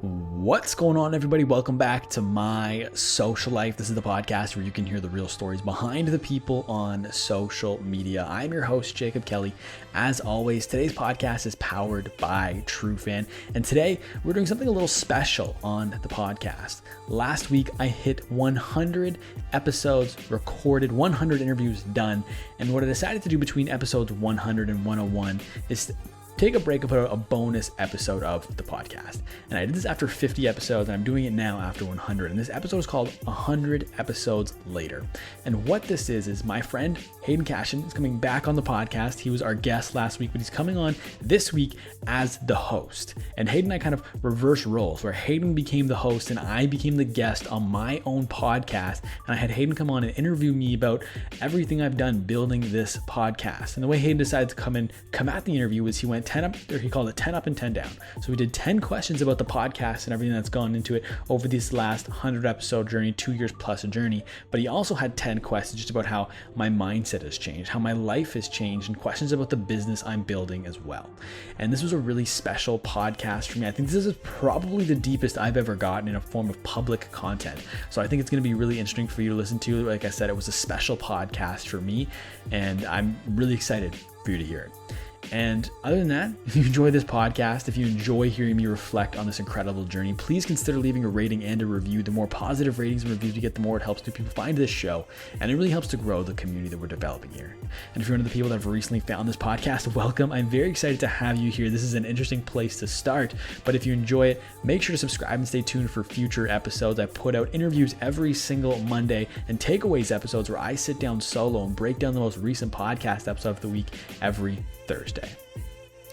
What's going on, everybody? Welcome back to My Social Life. This is the podcast where you can hear the real stories behind the people on social media. I'm your host, Jacob Kelly. As always, today's podcast is powered by Trufan, and today we're doing something a little special on the podcast. Last week, I hit 100 episodes recorded, 100 interviews done, and what I decided to do between episodes 100 and 101 is take a break and put out a bonus episode of the podcast. And I did this after 50 episodes, and I'm doing it now after 100. And this episode is called 100 Episodes Later. And what this is my friend Hayden Cashion is coming back on the podcast. He was our guest last week, but he's coming on this week as the host. And Hayden and I kind of reverse roles, where Hayden became the host and I became the guest on my own podcast. And I had Hayden come on and interview me about everything I've done building this podcast. And the way Hayden decided to come at the interview was he went 10 up, or he called it 10 up and 10 down. So we did 10 questions about the podcast and everything that's gone into it over this last 100 episode journey, 2 years plus a journey. But he also had 10 questions just about how my mindset has changed, how my life has changed, and questions about the business I'm building as well. And this was a really special podcast for me. I think this is probably the deepest I've ever gotten in a form of public content. So I think it's going to be really interesting for you to listen to. Like I said, it was a special podcast for me, and I'm really excited for you to hear it. And other than that, if you enjoy this podcast, if you enjoy hearing me reflect on this incredible journey, please consider leaving a rating and a review. The more positive ratings and reviews you get, the more it helps new people find this show. And it really helps to grow the community that we're developing here. And if you're one of the people that have recently found this podcast, welcome. I'm very excited to have you here. This is an interesting place to start. But if you enjoy it, make sure to subscribe and stay tuned for future episodes. I put out interviews every single Monday and takeaways episodes where I sit down solo and break down the most recent podcast episode of the week every Thursday.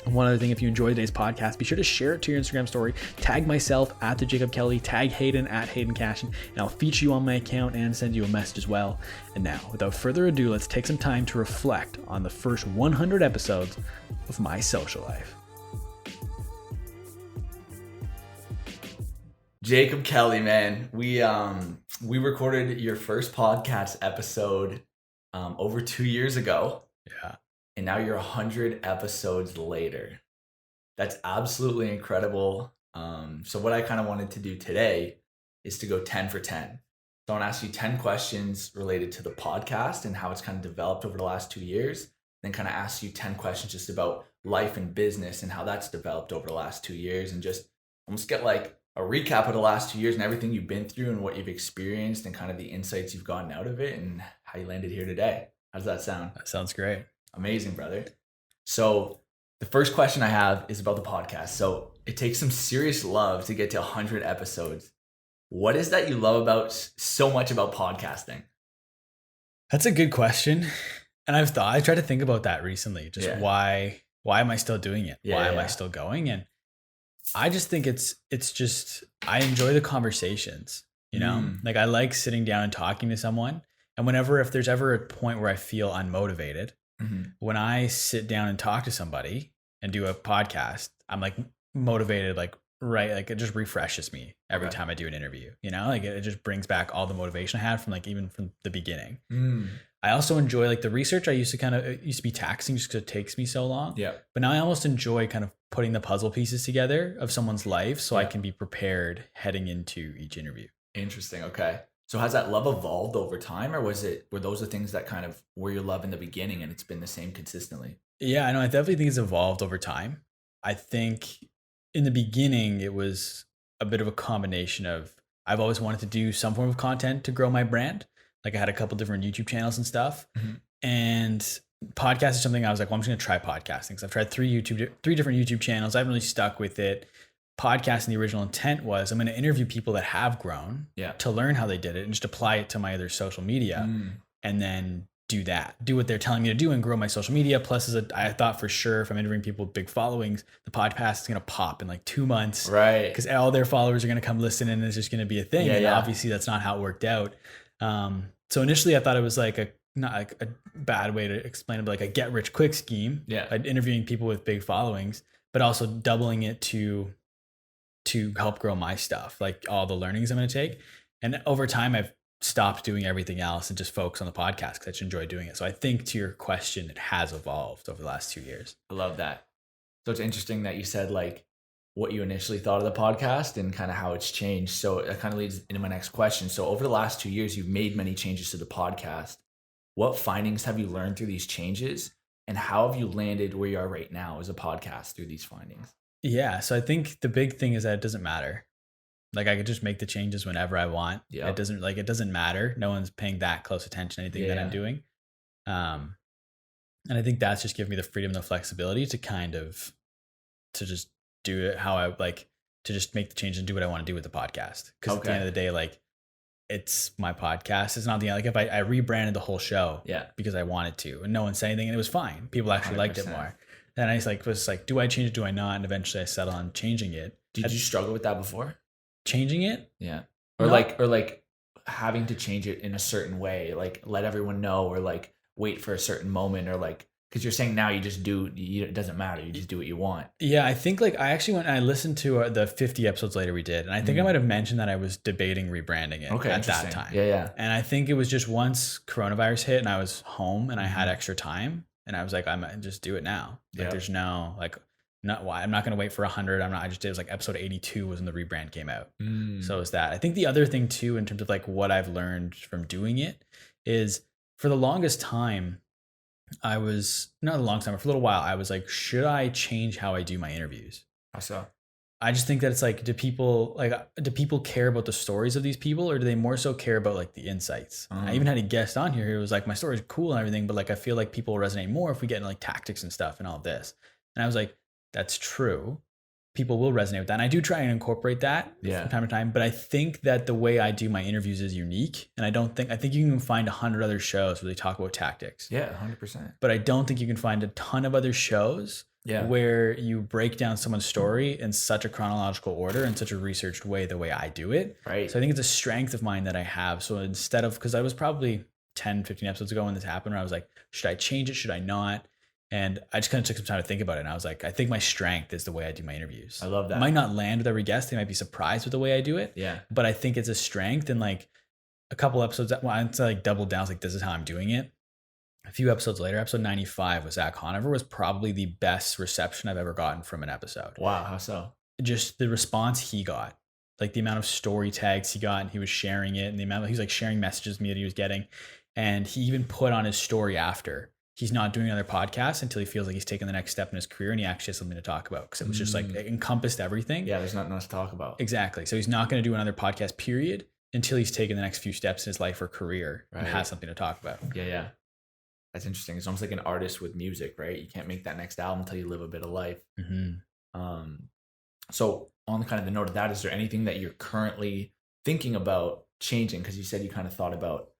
And one other thing, if you enjoyed today's podcast, be sure to share it to your Instagram story, tag myself at the Jacob Kelly, tag Hayden at Hayden Cashion, and I'll feature you on my account and send you a message as well. And now, without further ado, let's take some time to reflect on the first 100 episodes of My Social Life. Jacob Kelly, man, we recorded your first podcast episode over 2 years ago. Yeah. And now you're 100 episodes later. That's absolutely incredible. So what I kind of wanted to do today is to go 10 for 10. So I want to ask you 10 questions related to the podcast and how it's kind of developed over the last 2 years. Then kind of ask you 10 questions just about life and business and how that's developed over the last 2 years, and just almost get like a recap of the last 2 years and everything you've been through and what you've experienced and kind of the insights you've gotten out of it and how you landed here today. How does that sound? That sounds great. Amazing, brother. So the first question I have is about the podcast. So it takes some serious love to get to 100 episodes. What is that you love about so much about podcasting? That's a good question. And I tried to think about that recently. Just why am I still doing it? Why am I still going? And I just think it's just, I enjoy the conversations, you know, like I like sitting down and talking to someone. And if there's ever a point where I feel unmotivated, when I sit down and talk to somebody and do a podcast, I'm like motivated, like it just refreshes me every time I do an interview, you know, like it just brings back all the motivation I had from even from the beginning. I also enjoy like the research. It used to be taxing just because it takes me so long. Yeah. But now I almost enjoy kind of putting the puzzle pieces together of someone's life so I can be prepared heading into each interview. Interesting. Okay. So has that love evolved over time, or were those the things that kind of were your love in the beginning and it's been the same consistently? Yeah, I know. I definitely think it's evolved over time. I think in the beginning, it was a bit of a combination of, I've always wanted to do some form of content to grow my brand. Like I had a couple different YouTube channels and stuff. And podcast is something I was like, well, I'm just going to try podcasting. So I've tried three different YouTube channels. I haven't really stuck with it. Podcasting, the original intent was I'm going to interview people that have grown to learn how they did it and just apply it to my other social media and then do what they're telling me to do and grow my social media. Plus, I thought for sure if I'm interviewing people with big followings, the podcast is going to pop in like 2 months. Right. Because all their followers are going to come listen and it's just going to be a thing. And obviously that's not how it worked out. So initially I thought it was like not like a bad way to explain it, but like a get rich quick scheme. Yeah. Interviewing people with big followings, but also doubling it to help grow my stuff, like all the learnings I'm going to take. And over time, I've stopped doing everything else and just focus on the podcast because I just enjoy doing it. So I think to your question, it has evolved over the last 2 years. I love that. So it's interesting that you said like what you initially thought of the podcast and kind of how it's changed. So that kind of leads into my next question. So over the last 2 years, you've made many changes to the podcast. What findings have you learned through these changes, and how have you landed where you are right now as a podcast through these findings? Yeah. So I think the big thing is that it doesn't matter. Like I could just make the changes whenever I want. Yeah. It doesn't matter. No one's paying that close attention to anything that I'm doing. And I think that's just given me the freedom and the flexibility to to just do it how I like, to just make the change and do what I want to do with the podcast. Because at the end of the day, like, it's my podcast. It's not the, like, if I rebranded the whole show because I wanted to, and no one said anything, and it was fine. People actually 100%. Liked it more. And I was like, do I change it? Do I not? And eventually I settled on changing it. Did you struggle with that before? Changing it? Yeah. Or like having to change it in a certain way, like let everyone know, or like wait for a certain moment, or like, because you're saying now you just do, it doesn't matter. You just do what you want. Yeah, I think like I actually went and I listened to the 50 episodes later we did. And I think I might have mentioned that I was debating rebranding it at that time. Yeah. And I think it was just once coronavirus hit and I was home and I had extra time. And I was like, I'm just do it now. Like there's no like, I'm not going to wait for 100. I just did, it was like episode 82 was when the rebrand came out. So it was that. I think the other thing too, in terms of like what I've learned from doing it, is for the longest time, I was, not a long time, but for a little while, I was like, should I change how I do my interviews? How so? I just think that it's like, do people care about the stories of these people, or do they more so care about like the insights? I even had a guest on here who was like, my story's cool and everything, but like I feel like people will resonate more if we get into like tactics and stuff and all of this. And I was like, that's true. People will resonate with that. And I do try and incorporate that from time to time. But I think that the way I do my interviews is unique. And I think you can find 100 other shows where they talk about tactics. Yeah, 100%. But I don't think you can find a ton of other shows where you break down someone's story in such a chronological order, in such a researched way, the way I do it. Right. So I think it's a strength of mine that I have. So instead of, because I was probably 10, 15 episodes ago when this happened, where I was like, should I change it? Should I not? And I just kind of took some time to think about it. And I was like, I think my strength is the way I do my interviews. I love that. It might not land with every guest. They might be surprised with the way I do it. Yeah. But I think it's a strength. And like a couple episodes, I like doubled down. I was like, this is how I'm doing it. A few episodes later, episode 95 with Zach Conover was probably the best reception I've ever gotten from an episode. Wow. How so? Just the response he got, like the amount of story tags he got, and he was sharing it, and the amount he was like sharing messages with me that he was getting. And he even put on his story after, he's not doing another podcast until he feels like he's taken the next step in his career and he actually has something to talk about, because it was just like, it encompassed everything. Yeah, there's nothing else to talk about. Exactly. So he's not going to do another podcast, period, until he's taken the next few steps in his life or career and has something to talk about. Yeah. That's interesting. It's almost like an artist with music, right? You can't make that next album until you live a bit of life. So on kind of the note of that, is there anything that you're currently thinking about changing? Because you said you kind of thought about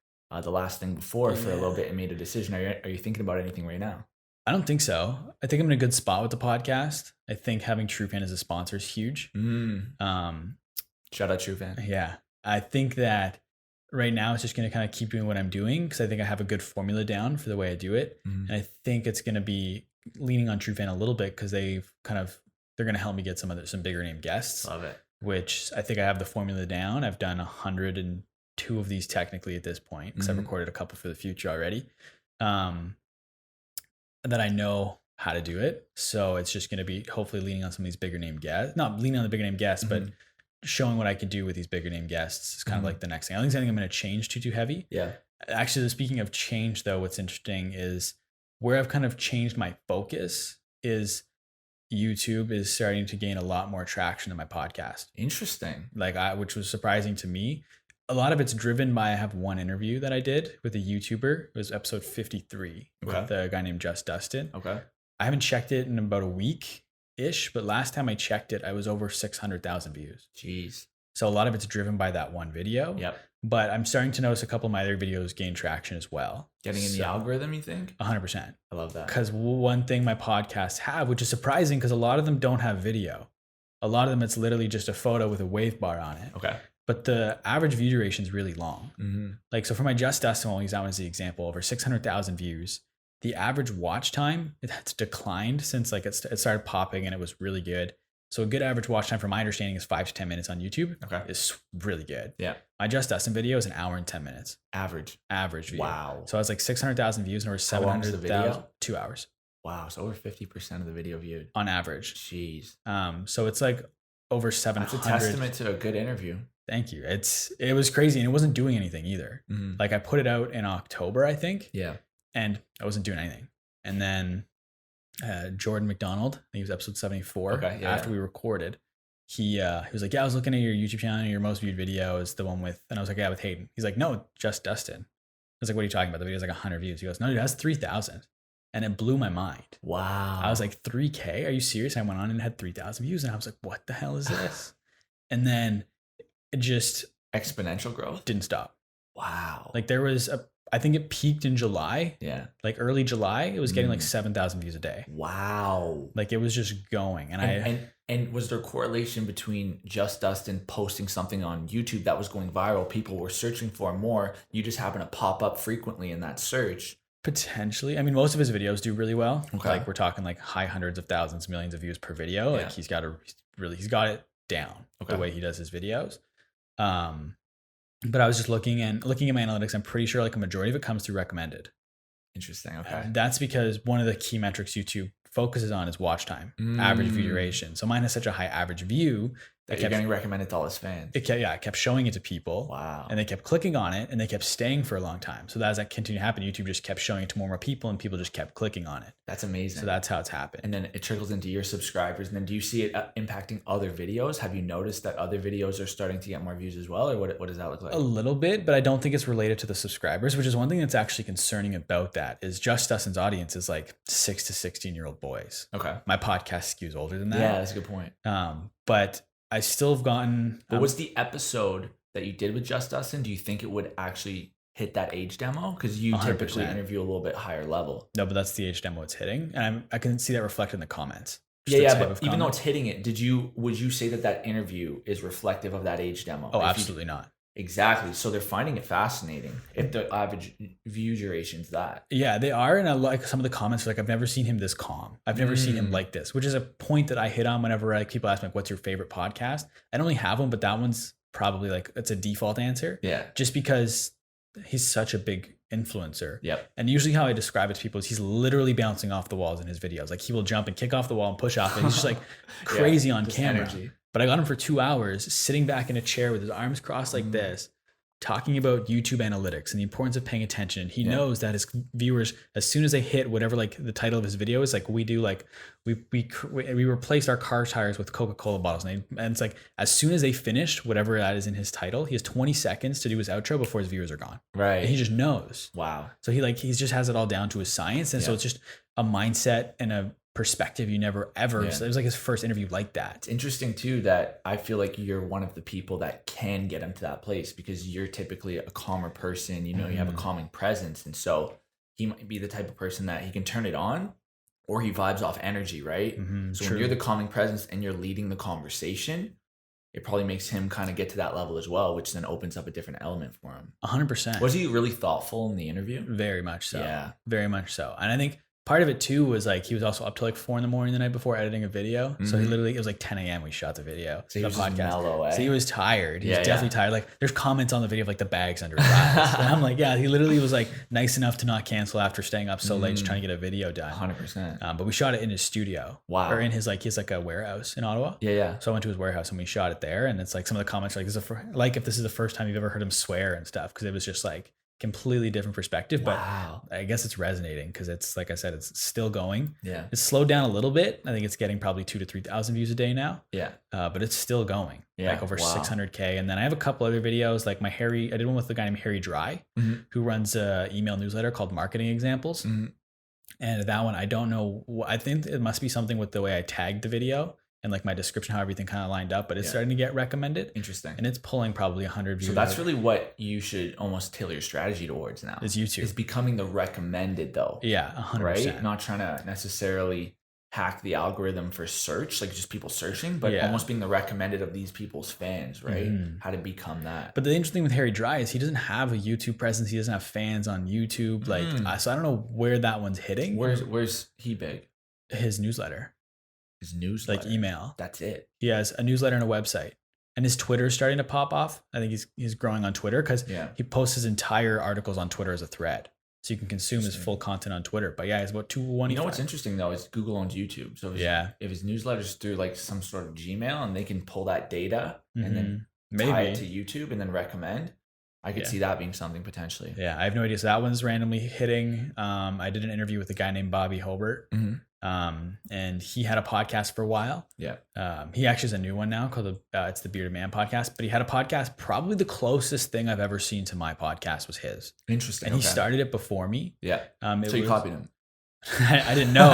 the last thing before for a little bit and made a decision. Are you thinking about anything right now? I don't think so. I think I'm in a good spot with the podcast. I think having Trufan as a sponsor is huge. Shout out Trufan. Yeah. I think that right now it's just going to kind of keep doing what I'm doing, because I think I have a good formula down for the way I do it. And I think it's going to be leaning on Trufan a little bit, because they're going to help me get some bigger name guests. Love it. Which I think I have the formula down. I've done 102 of these technically at this point, because I've recorded a couple for the future already. That I know how to do it. So it's just going to be hopefully leaning on some of these bigger name guests, not leaning on the bigger name guests, but showing what I can do with these bigger name guests is kind of like the next thing. I don't think I'm going to change too heavy. Yeah. Actually, speaking of change though, what's interesting is where I've kind of changed my focus is YouTube is starting to gain a lot more traction than my podcast. Interesting. Which was surprising to me. A lot of it's driven by, I have one interview that I did with a YouTuber. It was episode 53 with a guy named Just Dustin. Okay. I haven't checked it in about a week-ish, but last time I checked it, I was over 600,000 views. Jeez. So a lot of it's driven by that one video. Yep. But I'm starting to notice a couple of my other videos gain traction as well. Getting in the algorithm, you think? 100%. I love that. Because one thing my podcasts have, which is surprising because a lot of them don't have video. A lot of them, it's literally just a photo with a wave bar on it. Okay. But the average view duration is really long. So for my Just Dustin, I'll use that one as the example, over 600,000 views. The average watch time, it's declined since it started popping and it was really good. So a good average watch time, from my understanding, is 5 to 10 minutes on YouTube. Okay. Is really good. Yeah. My Just Dustin video is an hour and 10 minutes. Average view. Wow. So I was like 600,000 views and over 700,000. 2 hours. Wow. So over 50% of the video viewed. on average. Jeez. So it's like over 700. That's a testament to a good interview. Thank you. It was crazy, and it wasn't doing anything either. Mhm. Like I put it out in October, I think, Yeah. and I wasn't doing anything. And then Jordan McDonald, I think it was episode 74. Okay, yeah, after we recorded, he was like, "Yeah, I was looking at your YouTube channel. Your most viewed video is the one with," and I was like, "Yeah, with Hayden." He's like, "No, just Dustin." I was like, "What are you talking about? The video's like 100 views." He goes, "No, dude, that's 3,000," and it blew my mind. Wow. I was like, 3K? Are you serious? I went on and had 3,000 views, and I was like, "What the hell is this?" And then it just exponential growth. didn't stop. Wow. Like there was I think it peaked in July. Yeah. Like early July, it was getting like 7,000 views a day. Wow. Like it was just going. And was there correlation between Just Dustin posting something on YouTube that was going viral? People were searching for more. You just happen to pop up frequently in that search. Potentially. I mean, most of his videos do really well. Okay. Like we're talking like high hundreds of thousands, millions of views per video. Yeah. Like he's got it down the way he does his videos. But I was just looking at my analytics. I'm pretty sure like a majority of it comes through recommended. Interesting. Okay. That's because one of the key metrics YouTube focuses on is watch time, average view duration. So mine has such a high average view that you're getting recommended to all his fans. It kept showing it to people. Wow. And they kept clicking on it, and they kept staying for a long time. So as that continued to happen, YouTube just kept showing it to more and more people, and people just kept clicking on it. That's amazing. So that's how it's happened. And then it trickles into your subscribers. And then do you see it impacting other videos? Have you noticed that other videos are starting to get more views as well? Or what does that look like? A little bit, but I don't think it's related to the subscribers, which is one thing that's actually concerning about that is Just Dustin's audience is like 6 to 16-year-old boys. Okay. My podcast skews older than that. Yeah, that's a good point. But I still have gotten... What was the episode that you did with Just Dustin? Do you think it would actually hit that age demo? Because you 100%. Typically interview a little bit higher level. No, but that's the age demo it's hitting. And I can see that reflected in the comments. Yeah, but even though it's hitting it, would you say that interview is reflective of that age demo? Oh, absolutely not. Exactly. So they're finding it fascinating if the average view duration's that. Yeah, they are. And I like some of the comments are like, I've never seen him this calm. I've never seen him like this, which is a point that I hit on whenever like people ask me, like, what's your favorite podcast? I don't really have one, but that one's probably like, it's a default answer. Yeah. Just because he's such a big influencer. Yep. And usually how I describe it to people is he's literally bouncing off the walls in his videos. Like he will jump and kick off the wall and push off it. He's just like crazy on camera. Energy. But I got him for 2 hours sitting back in a chair with his arms crossed like this, talking about YouTube analytics and the importance of paying attention. He knows that his viewers, as soon as they hit whatever like the title of his video is, like we do, like we replaced our car tires with Coca-Cola bottles, and it's like as soon as they finished whatever that is in his title, he has 20 seconds to do his outro before his viewers are gone. Right. And he just knows. Wow. So he just has it all down to his science, and so it's just a mindset and a perspective you never ever. So it was like his first interview like that. It's interesting too that I feel like you're one of the people that can get him to that place because you're typically a calmer person. You have a calming presence, and so he might be the type of person that he can turn it on, or he vibes off energy, right? So when you're the calming presence and you're leading the conversation, it probably makes him kind of get to that level as well, which then opens up a different element for him. 100%. Was he really thoughtful in the interview? Very much so. Yeah, very much so. And I think part of it too was like he was also up till like 4 a.m. the night before editing a video. So he literally, it was like 10 a.m. we shot the video. So he was just mellow, So he was tired. He was definitely tired. Like there's comments on the video of like the bags under his eyes. And I'm like, yeah, he literally was like nice enough to not cancel after staying up so late just trying to get a video done. 100%. But we shot it in his studio. Wow. Or in his like, he has like a warehouse in Ottawa. Yeah. So I went to his warehouse and we shot it there. And it's like some of the comments are like, if this is the first time you've ever heard him swear and stuff, because it was just like completely different perspective. But I guess it's resonating because it's, like I said, it's still going. Yeah. It's slowed down a little bit. I think it's getting probably 2,000 to 3,000 views a day now. Yeah. But it's still going. Yeah. Like over 600K. And then I have a couple other videos like I did one with a guy named Harry Dry, who runs a email newsletter called Marketing Examples. And that one, I don't know. I think it must be something with the way I tagged the video and like my description, how everything kind of lined up, but it's starting to get recommended. Interesting. And it's pulling probably 100 views. So that's really what you should almost tailor your strategy towards now. Is YouTube. Is becoming the recommended though. Yeah, 100%. Right? Not trying to necessarily hack the algorithm for search, like just people searching, but almost being the recommended of these people's fans, right? How to become that. But the interesting thing with Harry Dry is he doesn't have a YouTube presence. He doesn't have fans on YouTube. So I don't know where that one's hitting. Where's he big? His newsletter. His newsletter, like email. That's it. He has a newsletter and a website, and his Twitter is starting to pop off. I think he's growing on Twitter because he posts his entire articles on Twitter as a thread. so you can consume his full content on Twitter. But yeah, it's about 225. You know what's interesting though is Google owns YouTube. So if his newsletter's through like some sort of Gmail and they can pull that data and then tie it to YouTube and then recommend, I could see that being something potentially. Yeah, I have no idea. So that one's randomly hitting. I did an interview with a guy named Bobby Hobart. And he had a podcast for a while. Yeah. He actually has a new one now called it's the Bearded Man podcast, but he had a podcast. Probably the closest thing I've ever seen to my podcast was his. Interesting. And he started it before me. Yeah. So you copied him. I didn't know.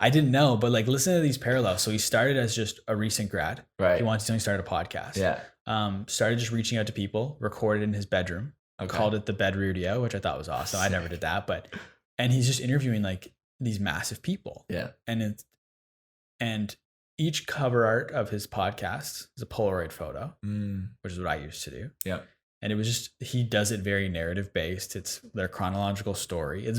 I didn't know, but like listen to these parallels. So he started as just a recent grad. Right. He wanted to start a podcast. Yeah. Started just reaching out to people, recorded in his bedroom, called it the Bed Radio, which I thought was awesome. I never did that, and he's just interviewing like these massive people. Yeah. And each cover art of his podcast is a Polaroid photo, which is what I used to do. Yeah. And it was just, he does it very narrative based. It's their chronological story. It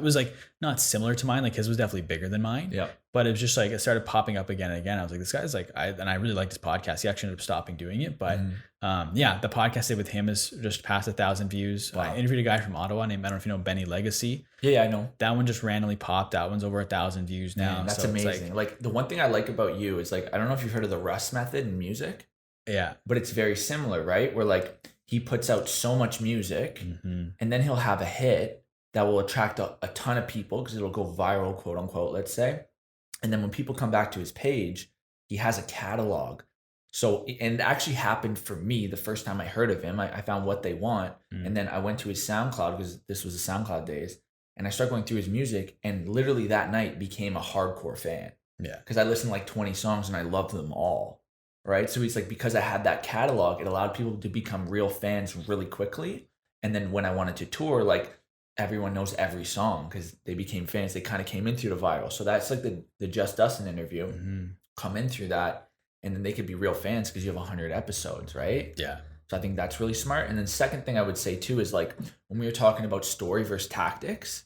was like not similar to mine. Like his was definitely bigger than mine. Yeah. But it was just like, it started popping up again and again. I was like, this guy's like, and I really liked his podcast. He actually ended up stopping doing it. But the podcast I did with him is just past 1,000 views. Wow. I interviewed a guy from Ottawa named, I don't know if you know Benny Legacy. Yeah, I know. That one just randomly popped. That one's over 1,000 views now. Man, that's amazing. Like the one thing I like about you is like, I don't know if you've heard of the Rust method in music. Yeah. But it's very similar, right? Where like he puts out so much music and then he'll have a hit that will attract a ton of people because it'll go viral, quote unquote, let's say. And then when people come back to his page, he has a catalog. So, and it actually happened for me the first time I heard of him. I found What They Want. And then I went to his SoundCloud because this was the SoundCloud days. And I started going through his music and literally that night became a hardcore fan. Yeah. Because I listened to like 20 songs and I loved them all. Right. So he's like, because I had that catalog, it allowed people to become real fans really quickly. And then when I wanted to tour, like everyone knows every song because they became fans. They kind of came in through the viral. So that's like the Just Dustin interview, come in through that. And then they could be real fans because you have 100 episodes. Right. Yeah. So I think that's really smart. And then second thing I would say too is like when we were talking about story versus tactics,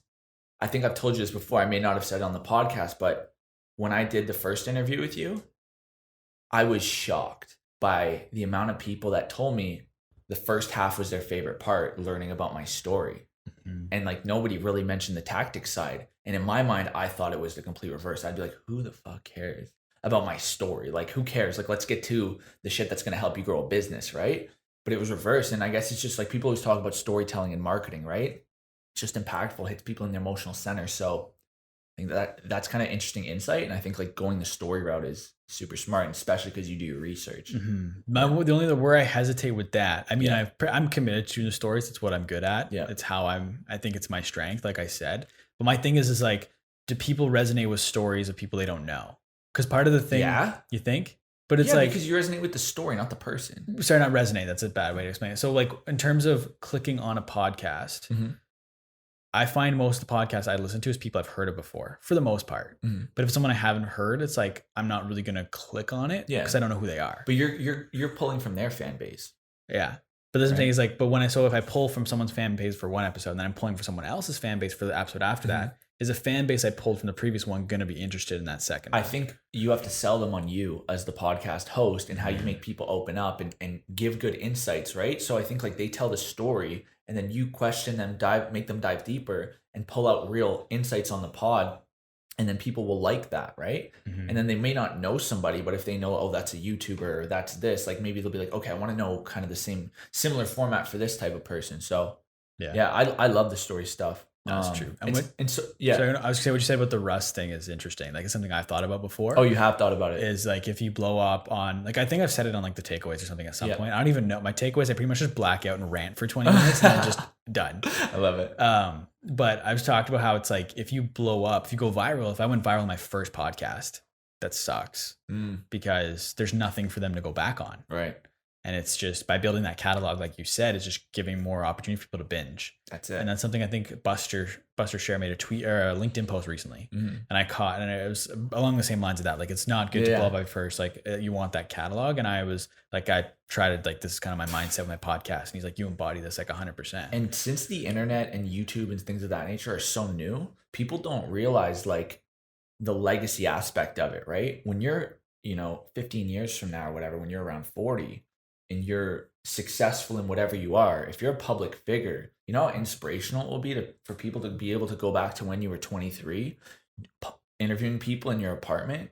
I think I've told you this before. I may not have said it on the podcast, but when I did the first interview with you, I was shocked by the amount of people that told me the first half was their favorite part, learning about my story. And like nobody really mentioned the tactics side. And in my mind, I thought it was the complete reverse. I'd be like, who the fuck cares about my story? Like, who cares? Like, let's get to the shit that's going to help you grow a business, right? But it was reversed. And I guess it's just like people always talk about storytelling and marketing, right? It's just impactful, hits people in the emotional center. So I think that's kind of interesting insight. And I think like going the story route is super smart, and especially because you do your research. The only where I hesitate with that, I mean, I'm committed to the stories. It's what I'm good at. Yeah. It's how I think it's my strength, like I said. But my thing is like, do people resonate with stories of people they don't know? Because part of the thing, you think? But it's like, because you resonate with the story, not the person. Sorry, not resonate. That's a bad way to explain it. So like in terms of clicking on a podcast, I find most of the podcasts I listen to is people I've heard of before, for the most part. But if it's someone I haven't heard, it's like I'm not really gonna click on it because I don't know who they are. But you're pulling from their fan base. Yeah. But the thing is like, if I pull from someone's fan base for one episode and then I'm pulling for someone else's fan base for the episode after that, is a fan base I pulled from the previous one going to be interested in that second? I think you have to sell them on you as the podcast host and how you make people open up and give good insights, right? So I think like they tell the story and then you question them, make them dive deeper and pull out real insights on the pod. And then people will like that, right? And then they may not know somebody, but if they know, oh, that's a YouTuber or that's this, like maybe they'll be like, okay, I want to know kind of the similar format for this type of person. So yeah, I love the story stuff. That's true. So I was going to say what you said about the Rust thing is interesting. Like it's something I've thought about before. Oh, you have thought about it? Is like if you blow up on, like I think I've said it on like the takeaways or something at some point. I don't even know. My takeaways, I pretty much just black out and rant for 20 minutes and then just done. I love it. But I've talked about how it's like if you blow up, if you go viral, if I went viral in my first podcast, that sucks because there's nothing for them to go back on. Right. And it's just by building that catalog, like you said, it's just giving more opportunity for people to binge. That's it. And that's something I think Buster Share made a tweet or a LinkedIn post recently. And I caught, and it was along the same lines of that. Like, it's not good to blow up by first. Like, you want that catalog. And I was like, I tried to, like, this is kind of my mindset with my podcast. And he's like, you embody this like 100%. And since the internet and YouTube and things of that nature are so new, people don't realize like the legacy aspect of it, right? When you're, 15 years from now or whatever, when you're around 40, and you're successful in whatever you are, if you're a public figure, you know how inspirational it will be for people to be able to go back to when you were 23, interviewing people in your apartment.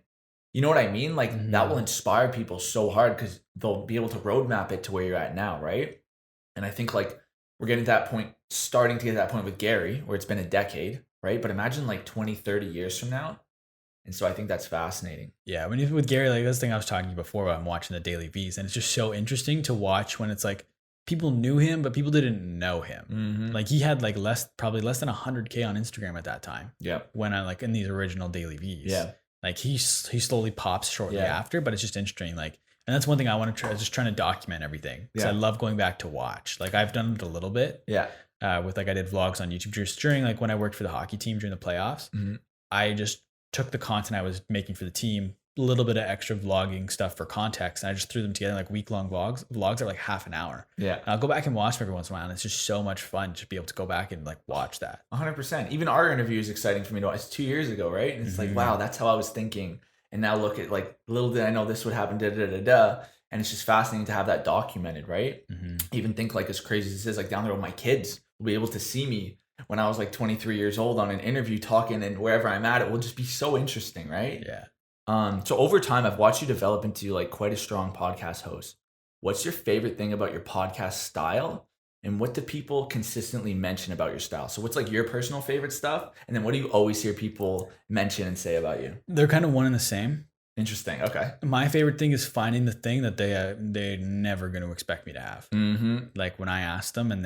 You know what I mean? Like that will inspire people so hard because they'll be able to roadmap it to where you're at now, right? And I think like we're getting to that point, starting to get to that point with Gary, where it's been a decade, right? But imagine like 20, 30 years from now. And so I think that's fascinating. Yeah, when you with Gary, like this thing I was talking to you before about, I'm watching the Daily V's, and it's just so interesting to watch when it's like people knew him, but people didn't know him. Like he had like probably less than 100K on Instagram at that time. Yeah. When I like in these original Daily V's. Yeah. Like he slowly pops shortly after, but it's just interesting. Like, and that's one thing I want to try, just trying to document everything. Because I love going back to watch. Like I've done it a little bit. Yeah. With like I did vlogs on YouTube just during like when I worked for the hockey team during the playoffs. I just took the content I was making for the team, a little bit of extra vlogging stuff for context, and I just threw them together in like week-long vlogs. Vlogs are like half an hour. Yeah. And I'll go back and watch them every once in a while, and it's just so much fun to be able to go back and like watch that. 100%. Even our interview is exciting for me to watch. It's 2 years ago, right? And it's like, wow, that's how I was thinking. And now look at like, little did I know this would happen, And it's just fascinating to have that documented, right? Even think like as crazy as this is, like down the road, my kids will be able to see me when I was like 23 years old on an interview talking, and wherever I'm at, it will just be so interesting, right? Yeah. So over time, I've watched you develop into like quite a strong podcast host. What's your favorite thing about your podcast style, and what do people consistently mention about your style? So what's like your personal favorite stuff, and then what do you always hear people mention and say about you? They're kind of one and the same. Interesting. Okay. My favorite thing is finding the thing that they're never going to expect me to have. Like when I ask them, and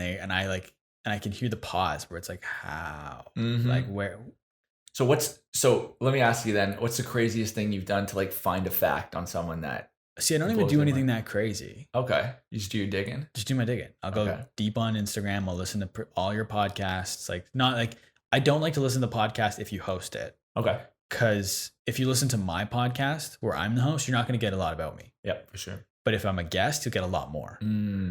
I can hear the pause where it's like, how, like where. So let me ask you then, what's the craziest thing you've done to like find a fact on someone that? See, I don't even do anything that crazy. Okay. You just do your digging? Just do my digging. I'll go deep on Instagram. I'll listen to all your podcasts. Like not like, I don't like to listen to the podcast if you host it. Okay. Because if you listen to my podcast where I'm the host, you're not going to get a lot about me. Yep, for sure. But if I'm a guest, you'll get a lot more.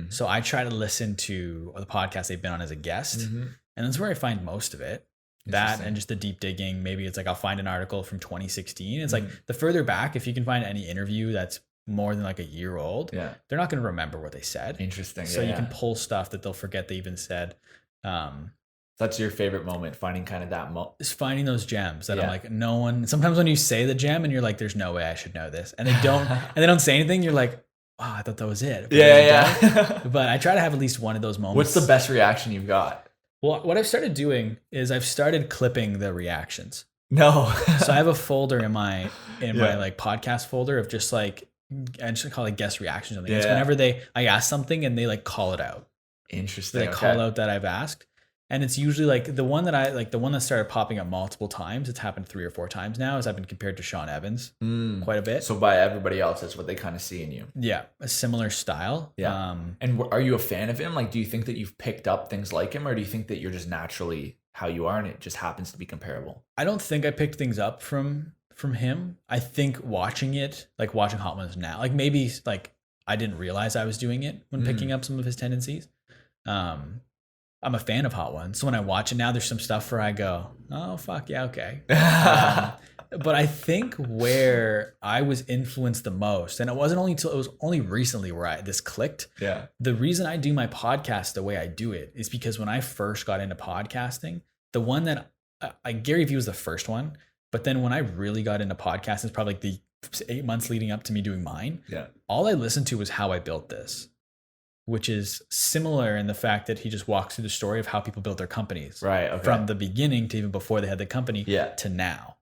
So I try to listen to the podcast they've been on as a guest. And that's where I find most of it. That and just the deep digging. Maybe it's like I'll find an article from 2016. It's like the further back, if you can find any interview that's more than like a year old, they're not going to remember what they said. Interesting. So you can pull stuff that they'll forget they even said. That's your favorite moment, finding kind of that is finding those gems that I'm like, no one. Sometimes when you say the gem and you're like, there's no way I should know this, and they don't say anything, you're like, oh, I thought that was it. But But I try to have at least one of those moments. What's the best reaction you've got? Well, what I've started doing is I've started clipping the reactions. No. So I have a folder in my like podcast folder of just like, I just call it guest reactions on the It's whenever I ask something and they like call it out. Interesting. They call out that I've asked. And it's usually like the one that started popping up multiple times. It's happened 3 or 4 times now, as I've been compared to Sean Evans quite a bit. So by everybody else, that's what they kind of see in you. Yeah. A similar style. Yeah. And are you a fan of him? Like, do you think that you've picked up things like him, or do you think that you're just naturally how you are and it just happens to be comparable? I don't think I picked things up from him. I think watching it, like watching Hot Ones now, like maybe like I didn't realize I was doing it when picking up some of his tendencies. I'm a fan of Hot Ones. So when I watch it now, there's some stuff where I go, oh, fuck, yeah, okay. But I think where I was influenced the most, and it was only recently where this clicked. Yeah. The reason I do my podcast the way I do it is because when I first got into podcasting, the one that Gary Vee was the first one. But then when I really got into podcasting, it's probably like the 8 months leading up to me doing mine. Yeah. All I listened to was How I Built This, which is similar in the fact that he just walks through the story of how people built their companies. Right. Okay. From the beginning to even before they had the company to now.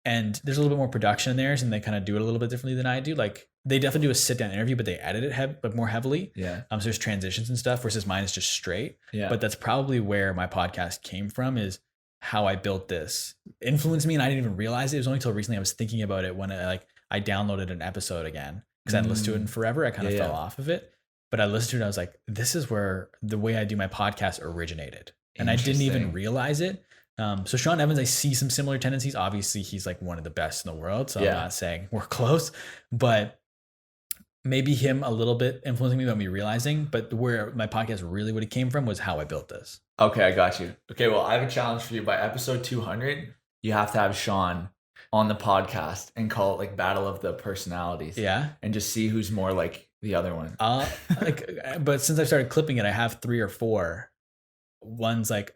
And there's a little bit more production in theirs, and they kind of do it a little bit differently than I do. Like they definitely do a sit down interview, but they edit it but more heavily. Yeah. So there's transitions and stuff versus mine is just straight. Yeah. But that's probably where my podcast came from, is How I Built This. Influenced me, and I didn't even realize it. It was only until recently I was thinking about it when I downloaded an episode again, because I hadn't listened to it in forever. I kind of fell off of it. But I listened to it and I was like, this is where the way I do my podcast originated. And I didn't even realize it. So Sean Evans, I see some similar tendencies. Obviously, he's like one of the best in the world. So I'm not saying we're close. But maybe him a little bit influencing me without me realizing. But where my podcast really what it came from was How I Built This. Okay, I got you. Okay, well, I have a challenge for you. By episode 200, you have to have Sean on the podcast and call it like Battle of the Personalities. Yeah. And just see who's more like the other one? But since I started clipping it, I have 3 or 4. One's like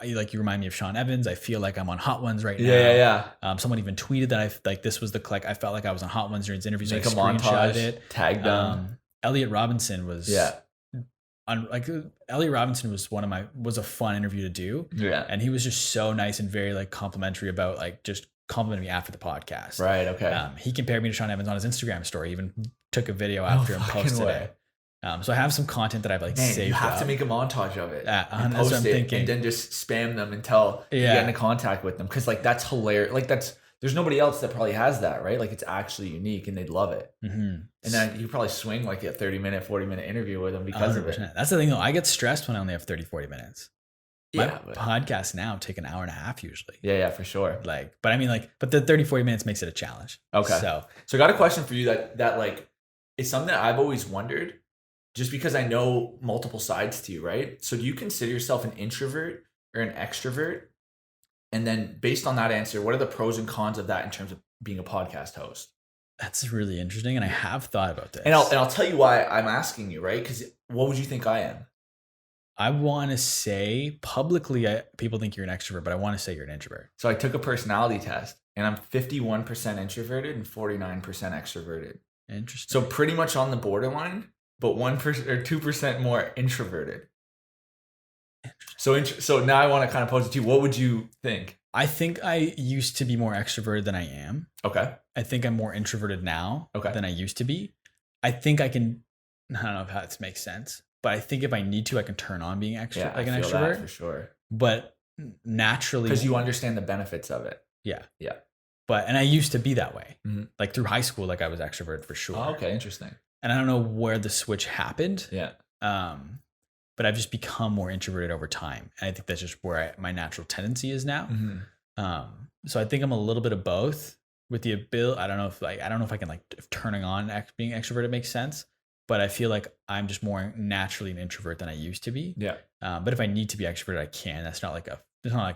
you remind me of Sean Evans. I feel like I'm on Hot Ones right now. Yeah. Someone even tweeted that this was I felt like I was on Hot Ones during his interviews. Make I a montage, it, tag them. Elliot Robinson was Elliot Robinson was a fun interview to do. Yeah, and he was just so nice and very like complimentary about like just complimenting me after the podcast. Right. Okay. He compared me to Sean Evans on his Instagram story. He even took a video after and posted it. So I have some content that I've saved. You have to make a montage of it. That's what I'm thinking. And then just spam them until you get into contact with them. Because that's hilarious. There's nobody else that probably has that, right? Like it's actually unique and they'd love it. Mm-hmm. And then you probably swing like a 30-minute, 40-minute interview with them because 100%. Of it. That's the thing though. I get stressed when I only have 30, 40 minutes. My podcasts now take an hour and a half usually. Yeah, for sure. But the 30, 40 minutes makes it a challenge. Okay. So I got a question for you that is something that I've always wondered, just because I know multiple sides to you, right? So do you consider yourself an introvert or an extrovert? And then based on that answer, what are the pros and cons of that in terms of being a podcast host? That's really interesting. And I have thought about this. And I'll tell you why I'm asking you, right? Because what would you think I am? I want to say publicly, people think you're an extrovert, but I want to say you're an introvert. So I took a personality test and I'm 51% introverted and 49% extroverted. Interesting. So pretty much on the borderline, but 1% or 2% more introverted. So now I want to kind of pose it to you. What would you think? I think I used to be more extroverted than I am. Okay. I think I'm more introverted now than I used to be. I think I don't know if that makes sense, but I think if I need to, I can turn on being an extrovert. That for sure. But naturally, because you understand the benefits of it. Yeah. Yeah. And I used to be that way. Mm-hmm. Like through high school, I was extrovert for sure. Oh, okay. Interesting. And I don't know where the switch happened. Yeah. But I've just become more introverted over time. And I think that's just where my natural tendency is now. Mm-hmm. So I think I'm a little bit of both with the ability. I don't know if I can if turning on being extroverted makes sense, but I feel like I'm just more naturally an introvert than I used to be. Yeah. But if I need to be extroverted, I can. It's not like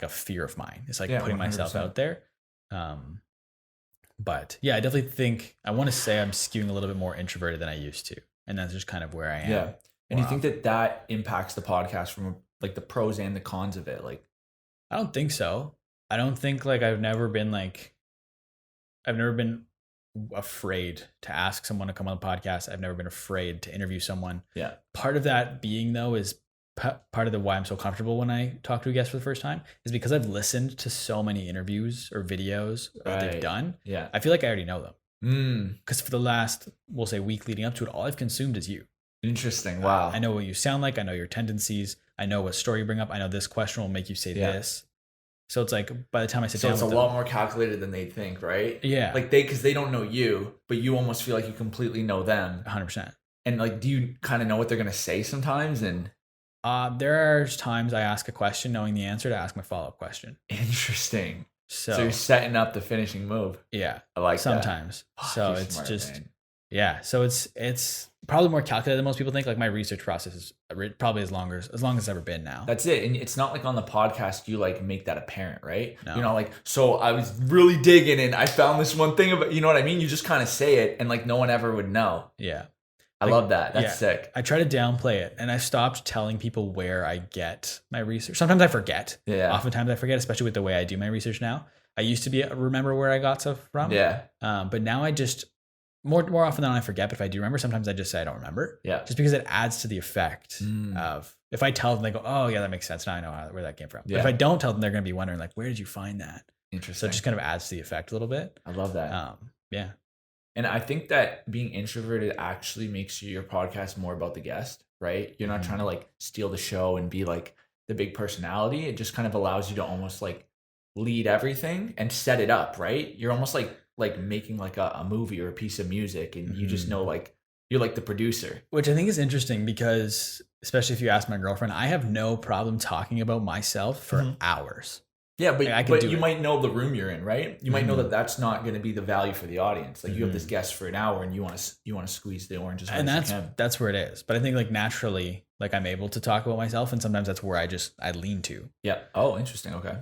a fear of mine. It's putting 100%. Myself out there. But yeah, I definitely think I want to say I'm skewing a little bit more introverted than I used to. And that's just kind of where I am. Yeah. And you think that impacts the podcast from the pros and the cons of it? I don't think so. I don't think I've never been afraid to ask someone to come on the podcast. I've never been afraid to interview someone. Yeah. Part of that being though is part of why I'm so comfortable when I talk to a guest for the first time is because I've listened to so many interviews or videos that they've done. Yeah. I feel like I already know them. Because for the last, we'll say week leading up to it, all I've consumed is you. Interesting. Wow. I know what you sound like. I know your tendencies. I know what story you bring up. I know this question will make you say this. So it's by the time I sit down, it's a lot more calculated than they think, right? Yeah. Because they don't know you, but you almost feel like you completely know them. 100%. And do you kind of know what they're gonna say sometimes? And there are times I ask a question knowing the answer to ask my follow-up question. Interesting. So you're setting up the finishing move. Yeah. I like sometimes. That. So it's smart, just man. Yeah. So it's probably more calculated than most people think. My research process is probably as long as it's ever been now. That's it. And it's not on the podcast you make that apparent, right? No. You're not so I was really digging and I found this one thing about, you know what I mean? You just kind of say it and no one ever would know. Yeah. I love that. That's sick. I try to downplay it and I stopped telling people where I get my research. Sometimes I forget. Yeah. Oftentimes I forget, especially with the way I do my research now. I used to remember where I got stuff from. Yeah. But now I just more often than not I forget. But if I do remember, sometimes I just say I don't remember. Yeah. Just because it adds to the effect of if I tell them, they go, oh yeah, that makes sense. Now I know where that came from. Yeah. But if I don't tell them, they're going to be wondering where did you find that? Interesting. So it just kind of adds to the effect a little bit. I love that. Yeah. And I think that being introverted actually makes your podcast more about the guest, right? You're not trying to steal the show and be the big personality. It just kind of allows you to almost lead everything and set it up, right? You're almost like making a movie or a piece of music and you just know you're the producer. Which I think is interesting because especially if you ask my girlfriend, I have no problem talking about myself for hours. Yeah, but you might know the room you're in, right? You might know that that's not going to be the value for the audience. You have this guest for an hour, and you want to squeeze the oranges. And that's where it is. But I think naturally, I'm able to talk about myself, and sometimes that's where I lean to. Yeah. Oh, interesting. Okay.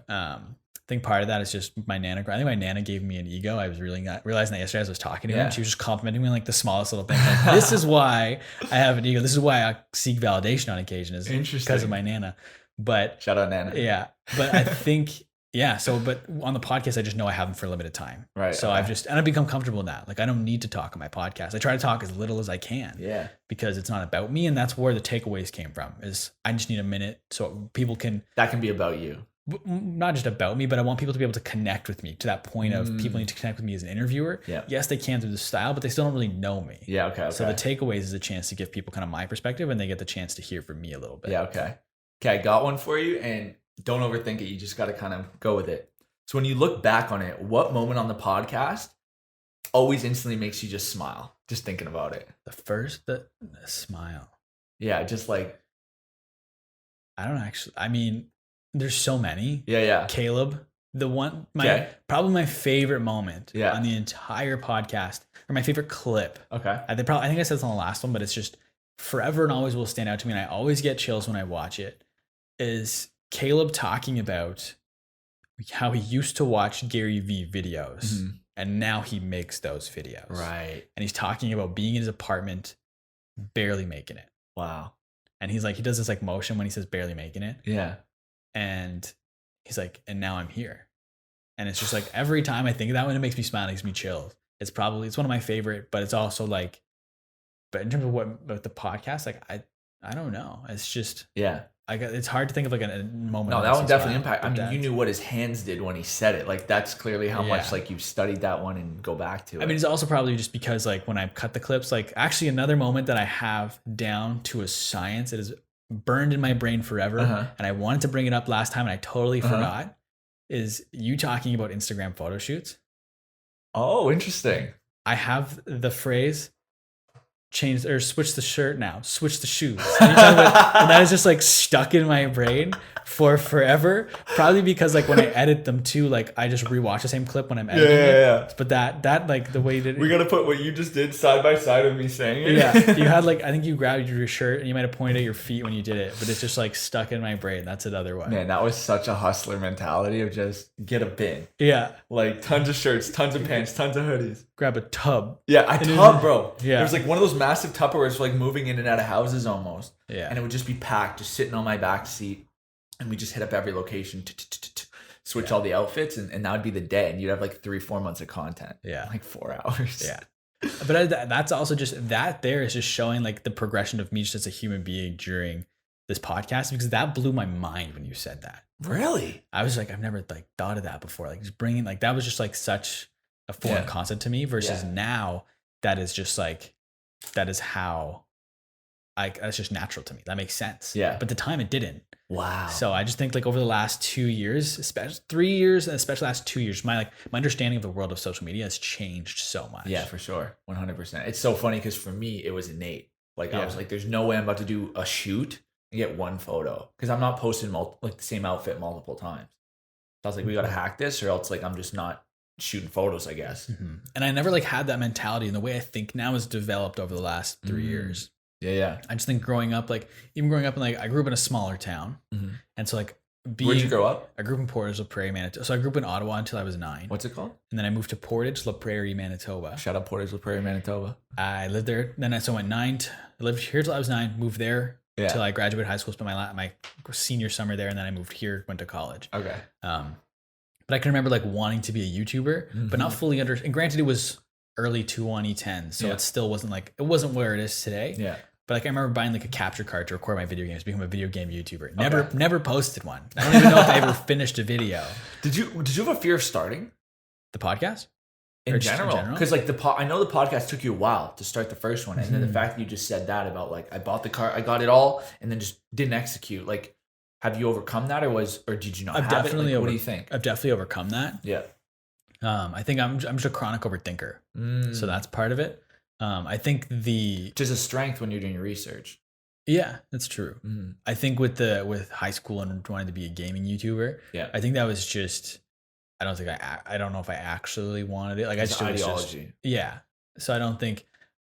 think part of that is just my Nana. I think my Nana gave me an ego. I was really not realizing that yesterday as I was talking to her, and she was just complimenting me on like the smallest little things. Like, this is why I have an ego. This is why I seek validation on occasion, is because of my Nana. But shout out Nana. Yeah. But I think, yeah. So, but on the podcast, I just know I have them for a limited time. Right. So I've become comfortable in that. Like, I don't need to talk on my podcast. I try to talk as little as I can. Yeah. Because it's not about me. And that's where the takeaways came from, is I just need a minute so people can. That can be about you. Not just about me, but I want people to be able to connect with me to that point of people need to connect with me as an interviewer. Yeah. Yes, they can through the style, but they still don't really know me. Yeah. Okay. So the takeaways is a chance to give people kind of my perspective, and they get the chance to hear from me a little bit. Yeah. Okay. Okay. I got one for you, and don't overthink it. You just got to kind of go with it. So when you look back on it, what moment on the podcast always instantly makes you just smile, just thinking about it? The smile. Yeah. Just like, I don't actually, I mean, there's so many. Yeah. Caleb, probably my favorite moment on the entire podcast, or my favorite clip. Okay. I think I said this on the last one, but it's just forever and always will stand out to me, and I always get chills when I watch it, is Caleb talking about how he used to watch Gary Vee videos and now he makes those videos. Right. And he's talking about being in his apartment, barely making it. Wow. And he's like, he does this like motion when he says barely making it. Yeah. And he's like, and now I'm here. And it's just like, every time I think of that one, it makes me smile, it makes me chills. It's one of my favorite, but it's also like, but in terms of what the podcast, like, I don't know. It's just, it's hard to think of like a moment. No, that one definitely impacted. I mean, you knew what his hands did when he said it. Like, that's clearly how much like you've studied that one and go back to it. I mean, it's also probably just because like when I cut the clips, like actually another moment that I have down to a science, it is burned in my brain forever. And I wanted to bring it up last time and I totally forgot, is you talking about Instagram photo shoots. Oh, interesting. I have the phrase, change or switch the shirt now, switch the shoes. And that is just like stuck in my brain for forever. Probably because like when I edit them too, like I just rewatch the same clip when I'm editing it. Yeah. But that like the way that we gotta put what you just did side by side with me saying it. Yeah. You had like, I think you grabbed your shirt and you might have pointed at your feet when you did it, but it's just like stuck in my brain. That's another one. Man, that was such a hustler mentality of just get a bin. Yeah. Like tons of shirts, tons of pants, tons of hoodies. Grab a tub. Yeah, a tub, bro. Yeah. There was like one of those massive Tupperwares like moving in and out of houses almost. Yeah. And it would just be packed, just sitting on my back seat. And we just hit up every location, switch all the outfits, and that would be the day. And you'd have like 3-4 months of content. Yeah. Like 4 hours. Yeah. But that's also just, that there is just showing like the progression of me just as a human being during this podcast, because that blew my mind when you said that. Really? I was like, I've never like thought of that before. Like just bringing, like that was just like such a foreign concept to me versus now that is just like, that is how that's just natural to me. That makes sense. Yeah. But at the time it didn't. Wow. So I just think like over the last 2 years, especially 3 years, and especially last 2 years, my understanding of the world of social media has changed so much. Yeah, for sure. 100%. It's so funny because for me, it was innate. Like I was like, there's no way I'm about to do a shoot and get one photo because I'm not posting the same outfit multiple times. So I was like, we got to hack this or else like I'm just not shooting photos, I guess. And I never like had that mentality, and the way I think now is developed over the last 3 years. Yeah. I just think growing up in like, I grew up in a smaller town. And so like where'd you grow up? I grew up in Portage, La Prairie, Manitoba. So I grew up in Ottawa until I was 9. What's it called? And then I moved to Portage, La Prairie, Manitoba. Shout out Portage, La Prairie, Manitoba. I lived there. Then I went I lived here till I was 9, moved there till I graduated high school, spent my senior summer there. And then I moved here, went to college. Okay. But I can remember like wanting to be a YouTuber, but not fully and granted it was early 2010. So it still wasn't like, it wasn't where it is today. Yeah. But like I remember buying like a capture card to record my video games, become a video game YouTuber. Never posted one. I don't even know if I ever finished a video. Did you have a fear of starting the podcast in general? Because like I know the podcast took you a while to start the first one, and then the fact that you just said that about like I bought the car, I got it all, and then just didn't execute. Like, have you overcome that, or did you not? What do you think? I've definitely overcome that. Yeah. I think I'm just a chronic overthinker, so that's part of it. I think which is a strength when you're doing your research. Yeah, that's true. I think with high school and wanting to be a gaming YouTuber, I think that was just, I don't know if I actually wanted it. Like I just ideology. So I don't think,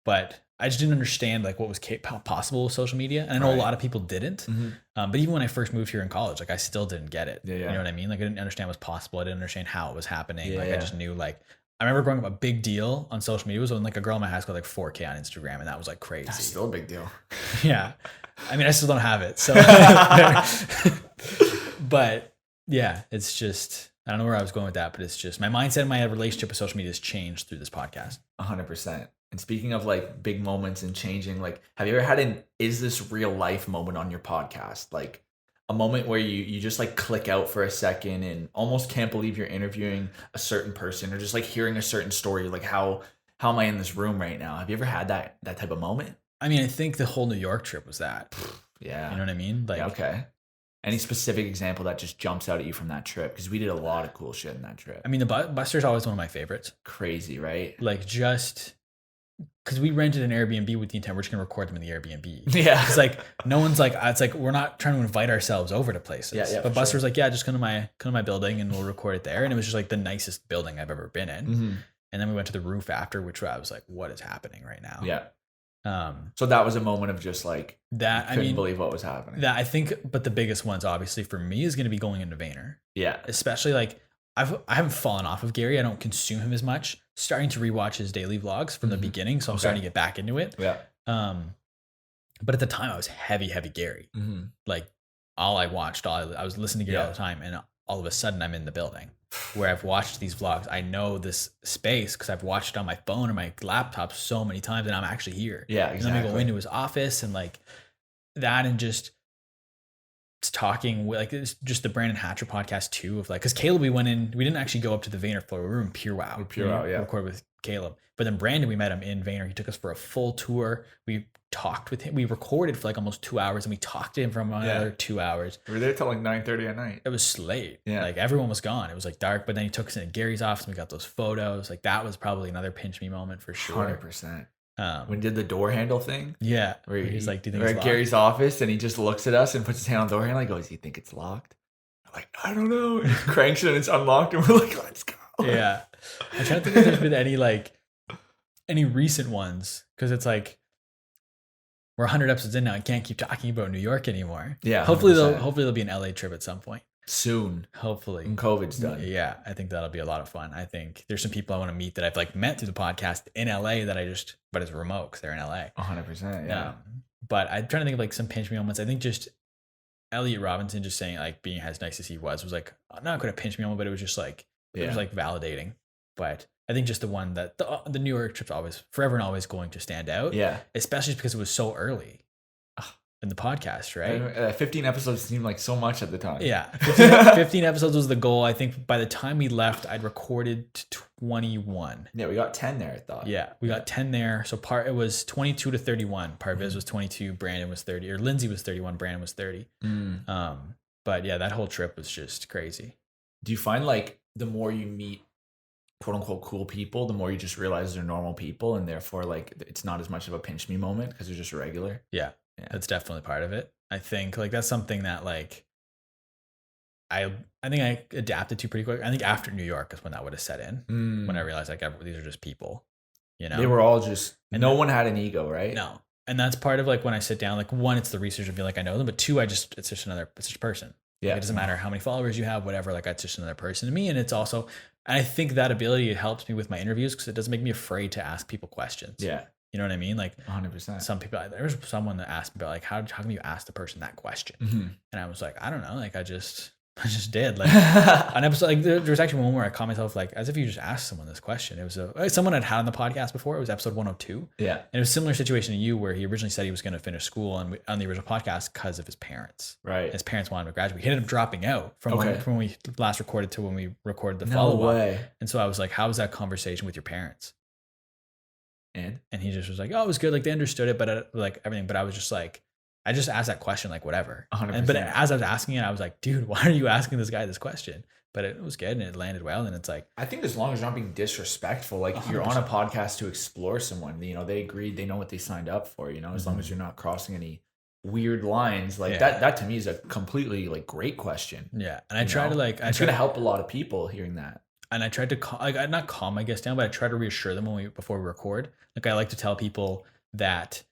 but I just didn't understand like what was possible with social media. And I know a lot of people didn't. But even when I first moved here in college, like I still didn't get it. You know what I mean? Like I didn't understand what was possible. I didn't understand how it was happening. Like I just knew like, I remember growing up, a big deal on social media was when like a girl in my high school had like 4K on Instagram, and that was like crazy. That's still a big deal. Yeah. I mean, I still don't have it. So, but yeah, it's just, I don't know where I was going with that, but it's just my mindset and my relationship with social media has changed through this podcast. 100%. And speaking of like big moments and changing, like, have you ever had an is this real life moment on your podcast? Like a moment where you just like click out for a second and almost can't believe you're interviewing a certain person, or just like hearing a certain story. Like how am I in this room right now? Have you ever had that type of moment? I mean, I think the whole New York trip was that. Yeah. You know what I mean? Like, yeah, okay. Any specific example that just jumps out at you from that trip? Because we did a lot of cool shit in that trip. I mean, the Buster's always one of my favorites. Crazy, right? Like just because we rented an Airbnb with the intent we're just gonna record them in the Airbnb. Yeah. It's like no one's like, it's like we're not trying to invite ourselves over to places. Yeah. But Buster's like, yeah, just come to my building and we'll record it there. And it was just like the nicest building I've ever been in. And then we went to the roof after, which I was like, what is happening right now? Yeah. So that was a moment of just like that. I couldn't believe what was happening. That I think, but the biggest ones obviously for me is going to be going into Vayner. Yeah. Especially like I haven't fallen off of Gary. I don't consume him as much. Starting to rewatch his daily vlogs from the beginning, so I'm starting to get back into it. Yeah. But at the time I was heavy Gary. Like all I watched, I was listening to Gary all the time, and all of a sudden I'm in the building where I've watched these vlogs. I know this space because I've watched it on my phone or my laptop so many times, and I'm actually here. Yeah, exactly. And then we go into his office and like that, and just talking with like it's just the Brandon Hatcher podcast too, of like, because Caleb, we didn't actually go up to the Vayner floor. We were in Pure Wow. Record with Caleb. But then Brandon, we met him in Vayner. He took us for a full tour. We talked with him. We recorded for like almost 2 hours, and we talked to him for another 2 hours. We were there till like 9:30 at night. It was late. Yeah. Like everyone was gone. It was like dark, but then he took us into Gary's office and we got those photos. Like that was probably another pinch me moment for sure. 100%. When did the door handle thing? Yeah. Where he's like, do you think we're it's at locked? Gary's office and he just looks at us and puts his hand on the door handle. He goes, "Do you think it's locked?" I'm like, "I don't know." And he cranks it and it's unlocked, and we're like, "Let's go." Yeah. I'm trying to think if there's been any recent ones, because it's like we're 100 episodes in now. I can't keep talking about New York anymore. Yeah. Hopefully there'll be an LA trip at some point. Soon. Hopefully. When COVID's done. Yeah. I think that'll be a lot of fun. I think there's some people I want to meet that I've like met through the podcast in LA but it's remote because they're in LA. 100%. Yeah. But I'm trying to think of like some pinch me moments. I think just Elliot Robinson just saying like being as nice as he was like not going to pinch me moment, but it was just like, it was like validating. But I think just the one that the New York trip's always forever and always going to stand out. Yeah. Especially because it was so early in the podcast, right? 15 episodes seemed like so much at the time. Yeah. 15 episodes was the goal. I think by the time we left, I'd recorded 21. Yeah, we got 10 there, I thought. Yeah, we got 10 there. So it was 22 to 31. Parviz was 22, Brandon was 30, or Lindsay was 31, Brandon was 30. But yeah, that whole trip was just crazy. Do you find like the more you meet quote unquote cool people, the more you just realize they're normal people, and therefore like it's not as much of a pinch me moment because they're just regular? Yeah. That's definitely part of it. I think like that's something that like I think I adapted to pretty quick. I think after New York is when that would have set in. When I realized like these are just people, you know. They were all just no one had an ego, right? No. And that's part of like when I sit down, like one, it's the research of being like I know them, but two, it's just a person. Yeah. Like, it doesn't matter how many followers you have, whatever, like it's just another person to me. And it's also, and I think that ability helps me with my interviews because it doesn't make me afraid to ask people questions. Yeah. You know what I mean? Like 100%. Some people, there was someone that asked me about like, how come you asked the person that question? And I was like, I don't know. Like I just did like an episode. Like there was actually one where I caught myself like, as if you just asked someone this question. It was someone I'd had on the podcast before. It was episode 102. Yeah. And it was a similar situation to you where he originally said he was going to finish school on the original podcast because of his parents. Right. His parents wanted him to graduate. He ended up dropping out from when we last recorded to when we recorded the follow-up. No way. And so I was like, how was that conversation with your parents? And he just was like, oh, it was good. Like they understood it, but like everything. But I was just like, I just asked that question, like whatever. 100%. But as I was asking it, I was like, dude, why are you asking this guy this question? But it was good and it landed well. And it's like, I think as long as you're not being disrespectful, like 100%. If you're on a podcast to explore someone, you know, they agreed, they know what they signed up for, you know, as long as you're not crossing any weird lines, like that to me is a completely like great question. Yeah. And I try to like, it's going to help a lot of people hearing that. And I tried to not calm my guests down, but I try to reassure them before we record. Like I like to tell people that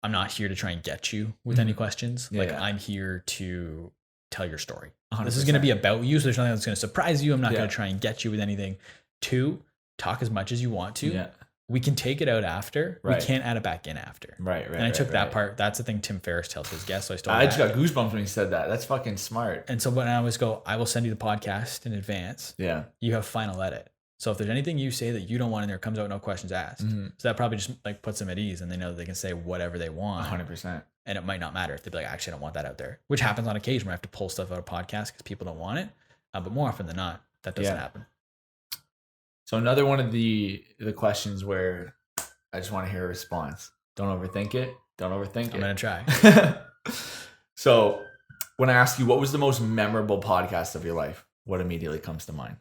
I'm not here to try and get you with any questions. Yeah, like yeah. I'm here to tell your story. 100%. This is going to be about you. So there's nothing that's going to surprise you. I'm not Yeah. going to try and get you with anything. 2, talk as much as you want to. Yeah. We can take it out after. Right. We can't add it back in after. Right. And I took that part. That's the thing Tim Ferriss tells his guests. So I stole I that. just got goosebumps when he said that. That's fucking smart. And so when I always go, I will send you the podcast in advance. Yeah. You have final edit. So if there's anything you say that you don't want in there, it comes out no questions asked. Mm-hmm. So that probably just like puts them at ease, and they know that they can say whatever they want. 100%. And it might not matter if they'd be like, actually, I don't want that out there, which happens on occasion where I have to pull stuff out of podcasts because people don't want it. But more often than not, that doesn't happen. So another one of the questions where I just want to hear a response. Don't overthink it. Don't overthink it. I'm going to try. So when I ask you, what was the most memorable podcast of your life? What immediately comes to mind?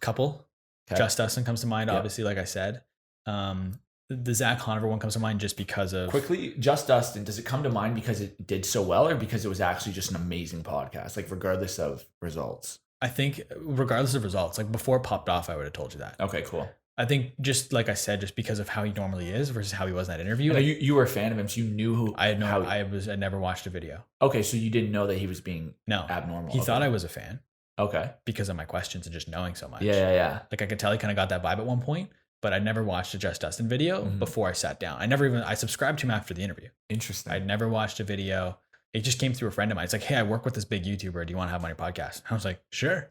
Couple. Okay. Just Dustin comes to mind, Yep. obviously, like I said. The Zach Conover one comes to mind just because of... Quickly, Just Dustin, does it come to mind because it did so well or because it was actually just an amazing podcast, like regardless of results? I think regardless of results, like before it popped off, I would have told you that. Okay, cool. I think just like I said, just because of how he normally is versus how he was in that interview. Like, you were a fan of him, so you knew who... I never watched a video. Okay, so you didn't know that he was being No. abnormal. He thought I was a fan Okay. because of my questions and just knowing so much. Yeah. Like I could tell he kind of got that vibe at one point, but I never watched a Just Dustin video before I sat down. I subscribed to him after the interview. Interesting. I'd never watched a video. It just came through a friend of mine. It's like, hey, I work with this big YouTuber. Do you want to have him on your podcast? I was like, sure.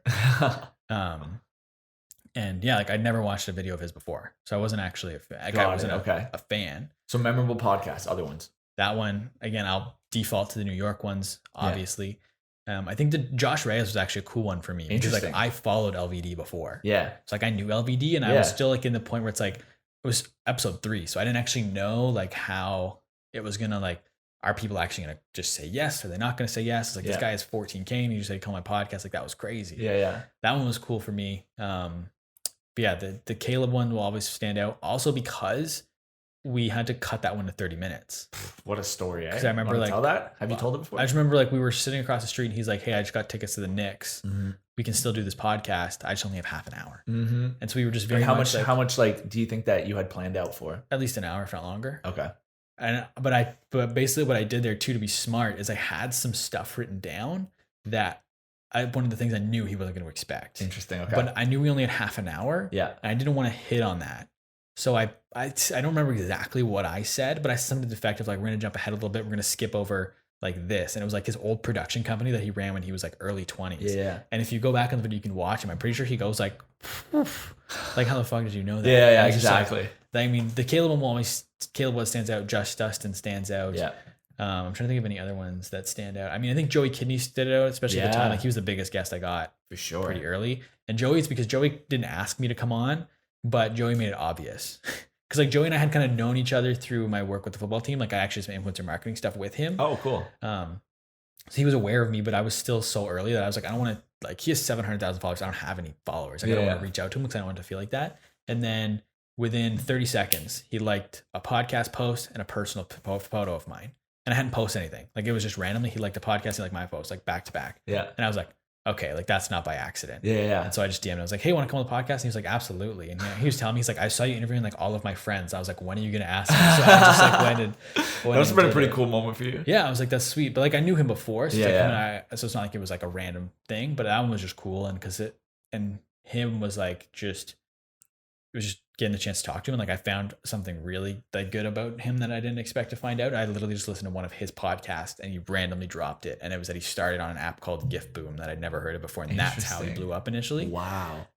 And yeah, like I'd never watched a video of his before. So I wasn't actually a fan. Like, I wasn't a fan. So memorable podcasts, other ones. That one, again, I'll default to the New York ones, obviously. I think the Josh Reyes was actually a cool one for me. Because like I followed LVD before. Yeah. It's like I knew LVD and I was still like in the point where it's like, it was episode 3. So I didn't actually know like how it was going to like, are people actually going to just say yes? Are they not going to say yes? It's like, this guy has 14K and he just said, come on my podcast. Like that was crazy. Yeah. That one was cool for me. But yeah, the Caleb one will always stand out. Also because we had to cut that one to 30 minutes. What a story, eh? Because I remember like... tell that? Have you told it before? I just remember like we were sitting across the street and he's like, hey, I just got tickets to the Knicks. We can still do this podcast. I just only have half an hour. And so we were just very how much like do you think that you had planned out for? At least an hour, if not longer. Okay. But basically what I did there too, to be smart, is I had some stuff written down that one of the things I knew he wasn't going to expect. Interesting. Okay. But I knew we only had half an hour. Yeah. And I didn't want to hit on that. So I don't remember exactly what I said, but I said something effective like, we're going to jump ahead a little bit. We're going to skip over like this. And it was like his old production company that he ran when he was like early 20s. Yeah. And if you go back on the video, you can watch him. I'm pretty sure he goes like, like how the fuck did you know that? Yeah, exactly. Like, I mean, the Caleb one stands out. Just Dustin stands out. Yeah. I'm trying to think of any other ones that stand out. I mean, I think Joey Kidney stood out, especially at the time. Like he was the biggest guest I got for sure pretty early. And Joey, it's because Joey didn't ask me to come on, but Joey made it obvious. Because like Joey and I had kind of known each other through my work with the football team. Like I actually did some influencer marketing stuff with him. Oh, cool. So he was aware of me, but I was still so early that I was like, I don't want to, like, he has 700,000 followers. I don't have any followers. Like, I don't want to reach out to him because I don't want it to feel like that. And then within 30 seconds, he liked a podcast post and a personal photo of mine. And I hadn't posted anything. Like it was just randomly. He liked the podcast. He liked my post, like back to back. Yeah. And I was like, okay, like that's not by accident. Yeah. And so I just DM'd him. I was like, hey, want to come on the podcast? And he was like, absolutely. And he was telling me, he's like, I saw you interviewing like all of my friends. I was like, when are you going to ask me? So I just like went and that must have been a pretty cool moment for you. Yeah. I was like, that's sweet. But like I knew him before. So, So it's not like it was like a random thing, but that one was just cool. And him was like, it was just getting the chance to talk to him. And like, I found something really like good about him that I didn't expect to find out. I literally just listened to one of his podcasts and he randomly dropped it. And it was that he started on an app called Gift Boom that I'd never heard of before. And that's how he blew up initially. Wow.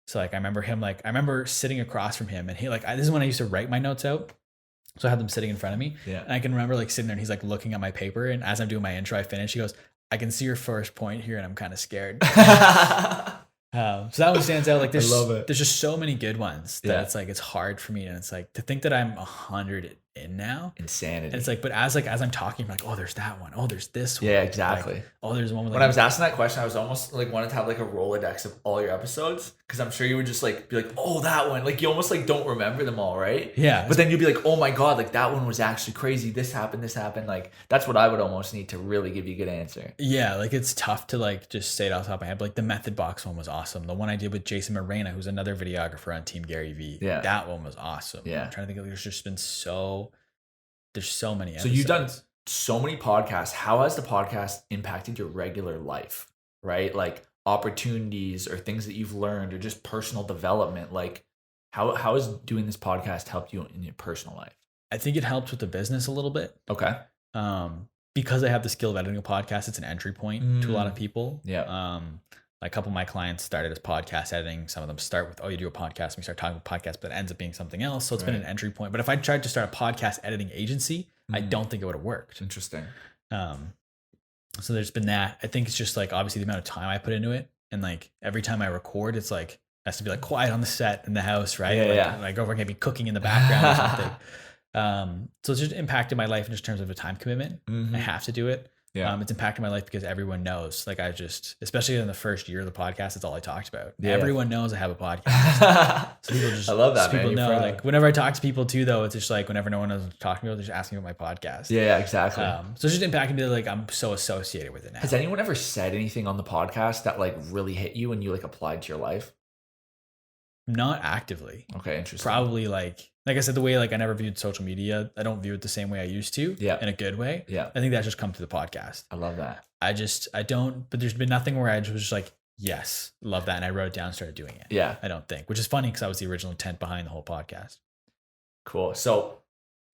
So like, I remember sitting across from him and he like, this is when I used to write my notes out. So I had them sitting in front of me. Yeah. And I can remember like sitting there and he's like looking at my paper. And as I'm doing my intro, I finish, he goes, I can see your first point here and I'm kind of scared. So that one stands out. Like there's just so many good ones that it's like, it's hard for me. And it's like to think that I'm 100 in now. Insanity. And it's like, but as I'm talking, I'm like, oh, there's that one. Oh, there's this one. Yeah, exactly. Like, oh, there's one with when I was asking that question, I was almost like wanted to have like a Rolodex of all your episodes. Cause I'm sure you would just like be like, oh, that one. Like you almost like don't remember them all, right? Yeah. But then you'd be like, oh my God, like that one was actually crazy. This happened. Like that's what I would almost need to really give you a good answer. Yeah. Like it's tough to like just say it off the top of my head. But like the Method Box one was awesome. The one I did with Jason Morena, who's another videographer on Team Gary V. Yeah. That one was awesome. Yeah. I'm trying to think of, there's just been so There's so many So episodes. you've done so many podcasts. How has the podcast impacted your regular life, right? Like opportunities or things that you've learned or just personal development. Like how has doing this podcast helped you in your personal life? I think it helps with the business a little bit. Okay. Because I have the skill of editing a podcast, it's an entry point to a lot of people. Yeah. Like a couple of my clients started as podcast editing. Some of them start with, oh, you do a podcast, and we start talking about podcasts, but it ends up being something else. So it's been an entry point. But if I tried to start a podcast editing agency, I don't think it would have worked. Interesting. So there's been that. I think it's just like obviously the amount of time I put into it. And like every time I record, it's like, it has to be like quiet on the set in the house, right? Yeah, My girlfriend can be cooking in the background or something. So it's just impacted my life in just terms of a time commitment. I have to do it. Yeah. It's impacted my life because everyone knows, like especially in the first year of the podcast, it's all I talked about. Yeah. Everyone knows I have a podcast. So people I love that, so people man. know, like whenever I talk to people too, though, it's just like whenever no one knows what to talk to me about, they're just asking about my podcast. Yeah, exactly. So it's just impacting me that like I'm so associated with it now. Has anyone ever said anything on the podcast that like really hit you and you like applied to your life? Not actively. Okay, interesting. Probably like I said, the way like I never viewed social media, I don't view it the same way I used to. Yeah. In a good way. Yeah. I think that just come through the podcast. I love that. I don't, but there's been nothing where I was just like, yes, love that. And I wrote it down and started doing it. Yeah. I don't think, which is funny because I was the original intent behind the whole podcast. Cool. So,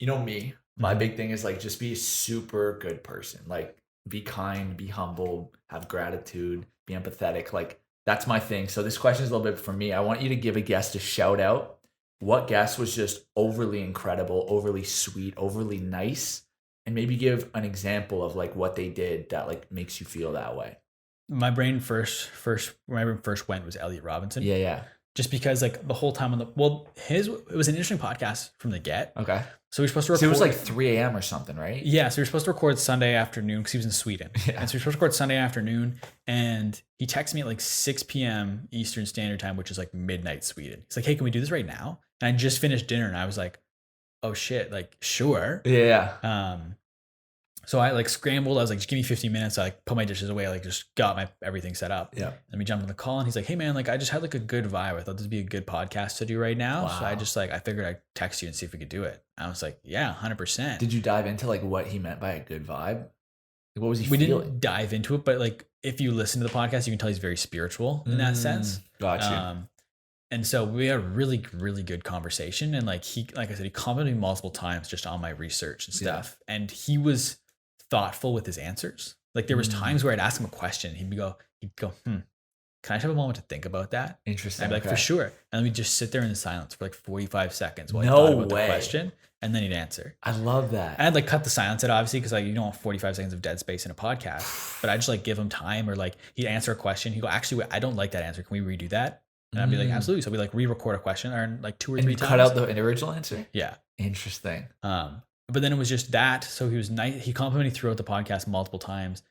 you know me, my big thing is like just be a super good person. Like be kind, be humble, have gratitude, be empathetic. Like that's my thing. So this question is a little bit for me. I want you to give a guest a shout out. What guest was just overly incredible, overly sweet, overly nice? And maybe give an example of like what they did that like makes you feel that way. My brain first went was Elliot Robinson. Yeah. Just because like the whole time it was an interesting podcast from the get. Okay. So we were supposed to record. So it was like 3 a.m. or something, right? Yeah. So we were supposed to record Sunday afternoon because he was in Sweden. Yeah. And so we were supposed to record Sunday afternoon. And he texted me at like 6 p.m. Eastern Standard Time, which is like midnight Sweden. He's like, hey, can we do this right now? And I just finished dinner and I was like, oh shit, like sure. Yeah. So I like scrambled. I was like, just give me 15 minutes. I like put my dishes away. I like just got my everything set up. Yeah. Then we jumped on the call and he's like, hey man, like I just had like a good vibe. I thought this would be a good podcast to do right now. Wow. So I figured I'd text you and see if we could do it. I was like, yeah, 100%. Did you dive into like what he meant by a good vibe? Like, what was he We feeling? didn't dive into it, but like if you listen to the podcast, you can tell he's very spiritual in that sense. Gotcha. And so we had a really, really good conversation. And like I said, he complimented me multiple times just on my research and stuff. Yeah. And he was thoughtful with his answers. Like there was times where I'd ask him a question. He'd go, can I just have a moment to think about that? And Interesting. I'd be like, for sure. And then we'd just sit there in silence for like 45 seconds while he No thought about way. the question. And then he'd answer. I love that. I'd like cut the silence out obviously because like you don't want 45 seconds of dead space in a podcast. But I just like give him time, or like he'd answer a question. He'd go, actually, I don't like that answer. Can we redo that? And I'd be like, absolutely. So we like re-record a question or like 2 or 3 times. Cut out the original answer? Yeah. Interesting. But then it was just that. So he was nice. He complimented me throughout the podcast multiple times.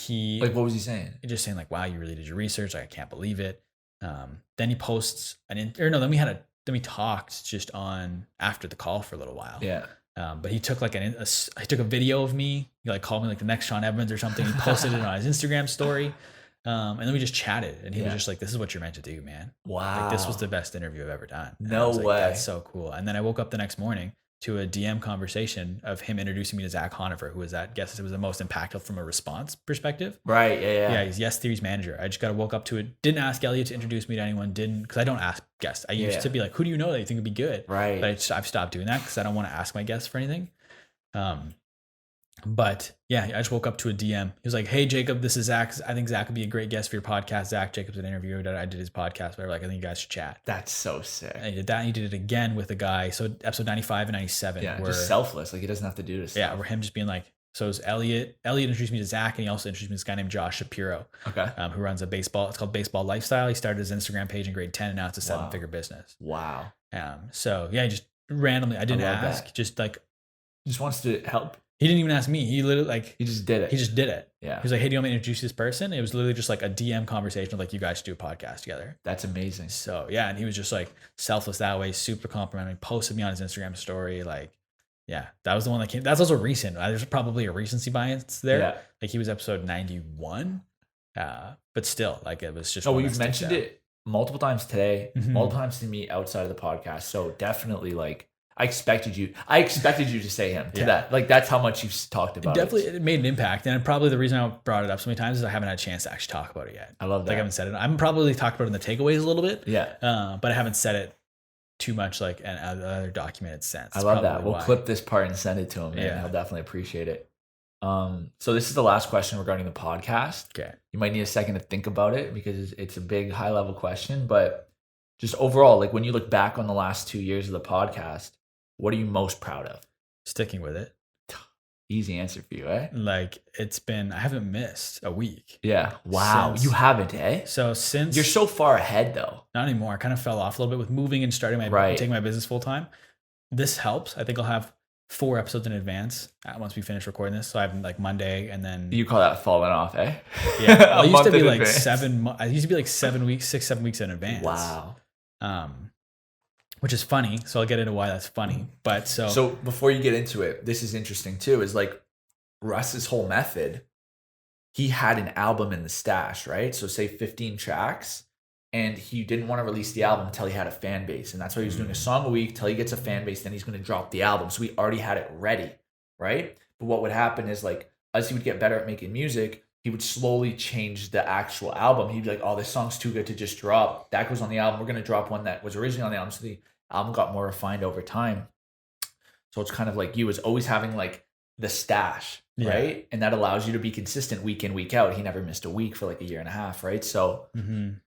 Like, what was he saying? Just saying like, wow, you really did your research. Like, I can't believe it. Then he posts then we talked just on after the call for a little while. Yeah. But he took like he took a video of me. He like called me like the next Sean Evans or something. He posted it on his Instagram story. And then we just chatted, and he was just like, this is what you're meant to do, man. Wow. Like, this was the best interview I've ever done. And No I was like, way. That's so cool. And then I woke up the next morning to a DM conversation of him introducing me to Zach Honifer, who was it was the most impactful from a response perspective. Right. Yeah. He's Yes Theory's manager. I just woke up to it. Didn't ask Elliot to introduce me to anyone. Because I don't ask guests. I used to be like, who do you know that you think would be good? Right. But I've stopped doing that because I don't want to ask my guests for anything. But yeah, I just woke up to a DM. He was like, hey, Jacob, this is Zach. I think Zach would be a great guest for your podcast. Zach Jacobs an interview that I did his podcast, whatever. Like, I think you guys should chat. That's so sick. And he did that. And he did it again with a guy. So episode 95 and 97. Yeah, just selfless. Like, he doesn't have to do this. Yeah, where him just being like, so it was Elliot. Elliot introduced me to Zach, and he also introduced me to this guy named Josh Shapiro. Okay. Who runs it's called Baseball Lifestyle. He started his Instagram page in grade 10, and now it's a 7-figure business. Wow. So yeah, just randomly, I didn't ask, just like. Just wants to help. He didn't even ask me. He literally he just did it. He just did it. Yeah. He was like, hey, do you want me to introduce this person? It was literally just like a DM conversation of like, you guys should do a podcast together. That's amazing. So yeah. And he was just like selfless that way, super complimentary, posted me on his Instagram story. Like, yeah, that was the one that came. That's also recent. There's probably a recency bias there. Yeah. Like he was episode 91. But still, like it was just. Oh, you've mentioned it multiple times today, multiple times to me outside of the podcast. So definitely like, I expected you to say him to that. Like, that's how much you've talked about Definitely, it made an impact. And probably the reason I brought it up so many times is I haven't had a chance to actually talk about it yet. I love that. Like, I haven't said it. I'm probably talked about it in the takeaways a little bit. Yeah. But I haven't said it too much like in other documented sense. I love that. We'll clip this part and send it to him. Yeah. He'll definitely appreciate it. So this is the last question regarding the podcast. Okay. You might need a second to think about it because it's a big high level question, but just overall, like when you look back on the last 2 years of the podcast, what are you most proud of? Sticking with it. Easy answer for you, eh? Like I haven't missed a week. Yeah. Wow. You haven't, eh? So since you're so far ahead though. Not anymore. I kind of fell off a little bit with moving and starting taking my business full time. This helps. I think I'll have 4 episodes in advance once we finish recording this. So I have like Monday and then you call that falling off, eh? Yeah. Well, I used to be like I used to be like 7 weeks, 7 weeks in advance. Wow. Which is funny. So I'll get into why that's funny. But so before you get into it, this is interesting too, is like Russ's whole method. He had an album in the stash, right? So say 15 tracks, and he didn't want to release the album until he had a fan base. And that's why he was doing a song a week till he gets a fan base. Then he's going to drop the album. So he already had it ready, right? But what would happen is like, as he would get better at making music, he would slowly change the actual album. He'd be like, oh, this song's too good to just drop. That goes on the album. We're going to drop one that was originally on the album. So the album got more refined over time. So it's kind of like you was always having like the stash, right? And that allows you to be consistent week in, week out. He never missed a week for like a year and a half, right? So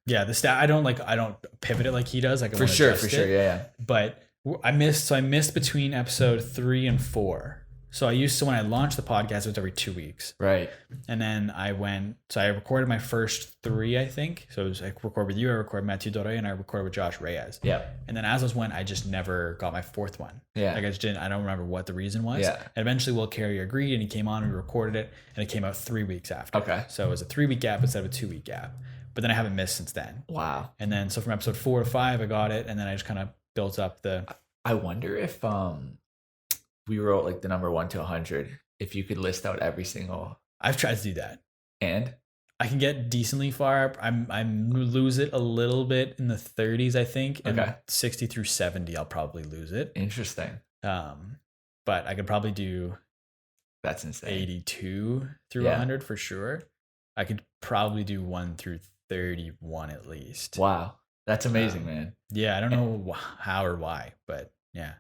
yeah, the stat I don't pivot it like he does. Like for sure, yeah. But I missed between episode 3 and 4. So when I launched the podcast, it was every 2 weeks. Right. And then I recorded my first 3, I think. So it was I recorded with you, I recorded Matthew Dore, and I recorded with Josh Reyes. Yeah. And then as those went, I just never got my 4th one. Yeah. Like I don't remember what the reason was. Yeah. And eventually Will Carrier agreed and he came on and we recorded it and it came out 3 weeks after. Okay. So it was a 3-week gap instead of a 2-week gap. But then I haven't missed since then. Wow. And then so from episode 4 to 5, I got it. And then I just kind of built up I wonder if we wrote like the number 1 to 100, if you could list out every single. I've tried to do that. And I can get decently far. I lose it a little bit in the 30s, I think. And 60 through 70, I'll probably lose it. Interesting. But I could probably do that's insane. 82 through 100 for sure. I could probably do 1 through 31 at least. Wow. That's amazing, man. Yeah, I don't know how or why, but yeah.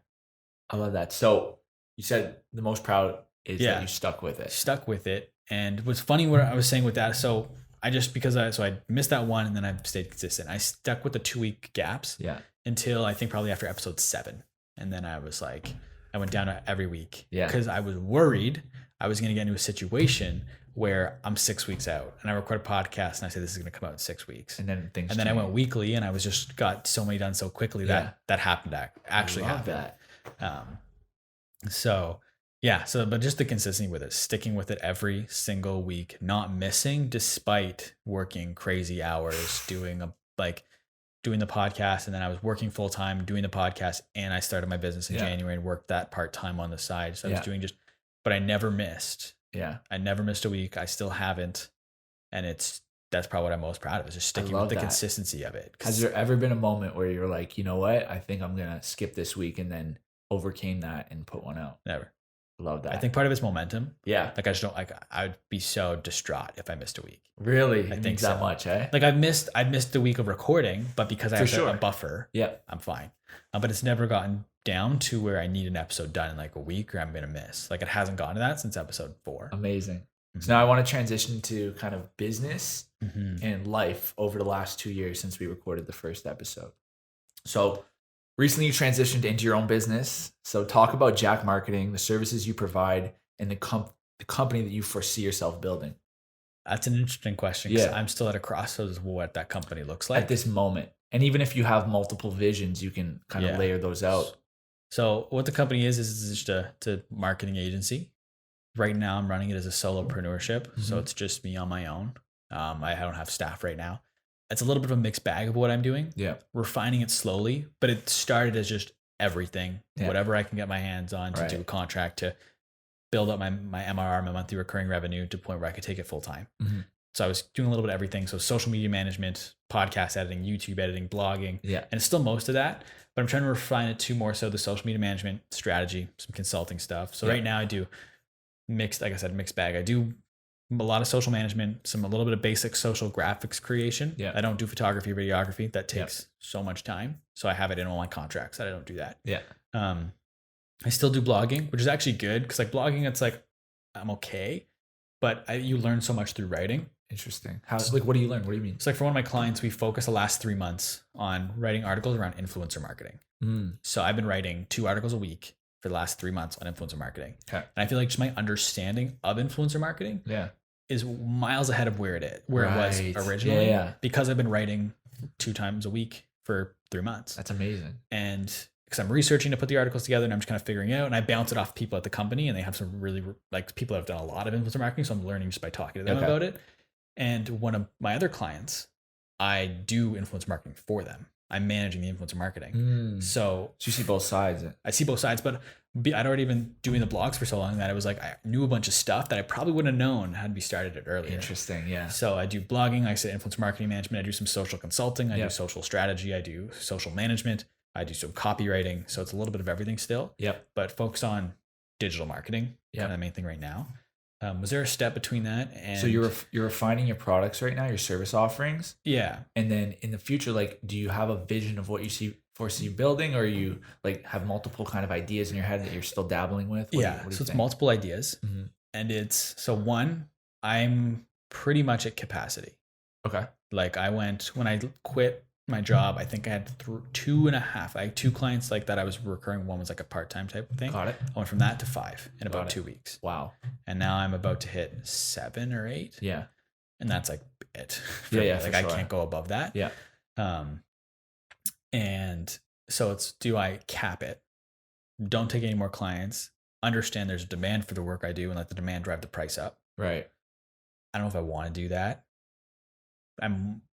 I love that. So you said the most proud is that you stuck with it. Stuck with it. And what's funny what I was saying with that, so I just I missed that one and then I've stayed consistent. I stuck with the 2-week gaps until I think probably after episode 7. And then I was like, I went down to every week because I was worried I was going to get into a situation where I'm 6 weeks out and I record a podcast and I say this is going to come out in 6 weeks. And then things change. I went weekly and I was just got so many done so quickly that happened actually happened. But just the consistency with it, sticking with it every single week, not missing despite working crazy hours, doing the podcast. And then I was working full time doing the podcast and I started my business in January and worked that part time on the side. So I was doing but I never missed. Yeah. I never missed a week. I still haven't. And that's probably what I'm most proud of is just sticking with the consistency of it. Has there ever been a moment where you're like, you know what? I think I'm going to skip this week and then overcame that and put one out? Never. Love that. I think part of it's momentum. Yeah. Like I just don't I'd be so distraught if I missed a week. Really? I think that much, eh? Like I missed the week of recording, but because I have a buffer, I'm fine. But it's never gotten down to where I need an episode done in like a week or I'm going to miss. Like it hasn't gotten to that since episode 4. Amazing. So now I want to transition to kind of business and life over the last 2 years since we recorded the first episode. So recently you transitioned into your own business. So talk about Jack Marketing, the services you provide, and the company that you foresee yourself building. That's an interesting question because I'm still at a crossroads of what that company looks like. At this moment. And even if you have multiple visions, you can kind of layer those out. So what the company is just a marketing agency. Right now I'm running it as a solopreneurship. So it's just me on my own. I don't have staff right now. It's a little bit of a mixed bag of what I'm doing. Yeah. We're refining it slowly, but it started as just everything, whatever I can get my hands on to do a contract to build up my MRR, my monthly recurring revenue to the point where I could take it full time. So I was doing a little bit of everything. So social media management, podcast editing, YouTube editing, blogging. Yeah. And it's still most of that, but I'm trying to refine it to more so the social media management strategy, some consulting stuff. So right now I do mixed, like I said, mixed bag. I do a lot of social management, a little bit of basic social graphics creation. Yeah. I don't do photography or videography. That takes so much time. So I have it in all my contracts that I don't do that. Yeah. I still do blogging, which is actually good because like blogging, it's like I'm okay, but you learn so much through writing. Interesting. How, like, what do you learn? What do you mean? It's like for one of my clients, we focused the last 3 months on writing articles around influencer marketing. So I've been writing 2 articles a week for the last 3 months on influencer marketing. Okay. And I feel like just my understanding of influencer marketing is miles ahead of where it was originally. Because I've been writing 2 times a week for 3 months. That's amazing. And because I'm researching to put the articles together and I'm just kind of figuring it out, and I bounce it off people at the company, and they have some really like people that have done a lot of influencer marketing. So I'm learning just by talking to them about it. And one of my other clients, I do influencer marketing for them. I'm managing the influencer marketing. So you see both sides. I see both sides, but I'd already been doing the blogs for so long that it was like I knew a bunch of stuff that I probably wouldn't have known had we started it earlier. Interesting, yeah. So I do blogging, I say influencer marketing management, I do some social consulting, I do social strategy, I do social management, I do some copywriting. So it's a little bit of everything still. But focus on digital marketing, kind of the main thing right now. Was there a step between that? And so you're refining your products right now, your service offerings. Yeah. And then in the future, like, do you have a vision of what you foresee building, or you like have multiple kind of ideas in your head that you're still dabbling with? What do you so it's think? multiple ideas, and so one, I'm pretty much at capacity. Okay. Like when I quit my job, I think I had 2.5. I had 2 clients like that I was recurring. One was like a part-time type of thing. Got it. I went from that to 5 in about 2 weeks. Wow. And now I'm about to hit 7 or 8. Yeah. And that's like it. Like I can't go above that. Yeah. And so do I cap it? Don't take any more clients. Understand there's a demand for the work I do and let the demand drive the price up. Right. I don't know if I want to do that.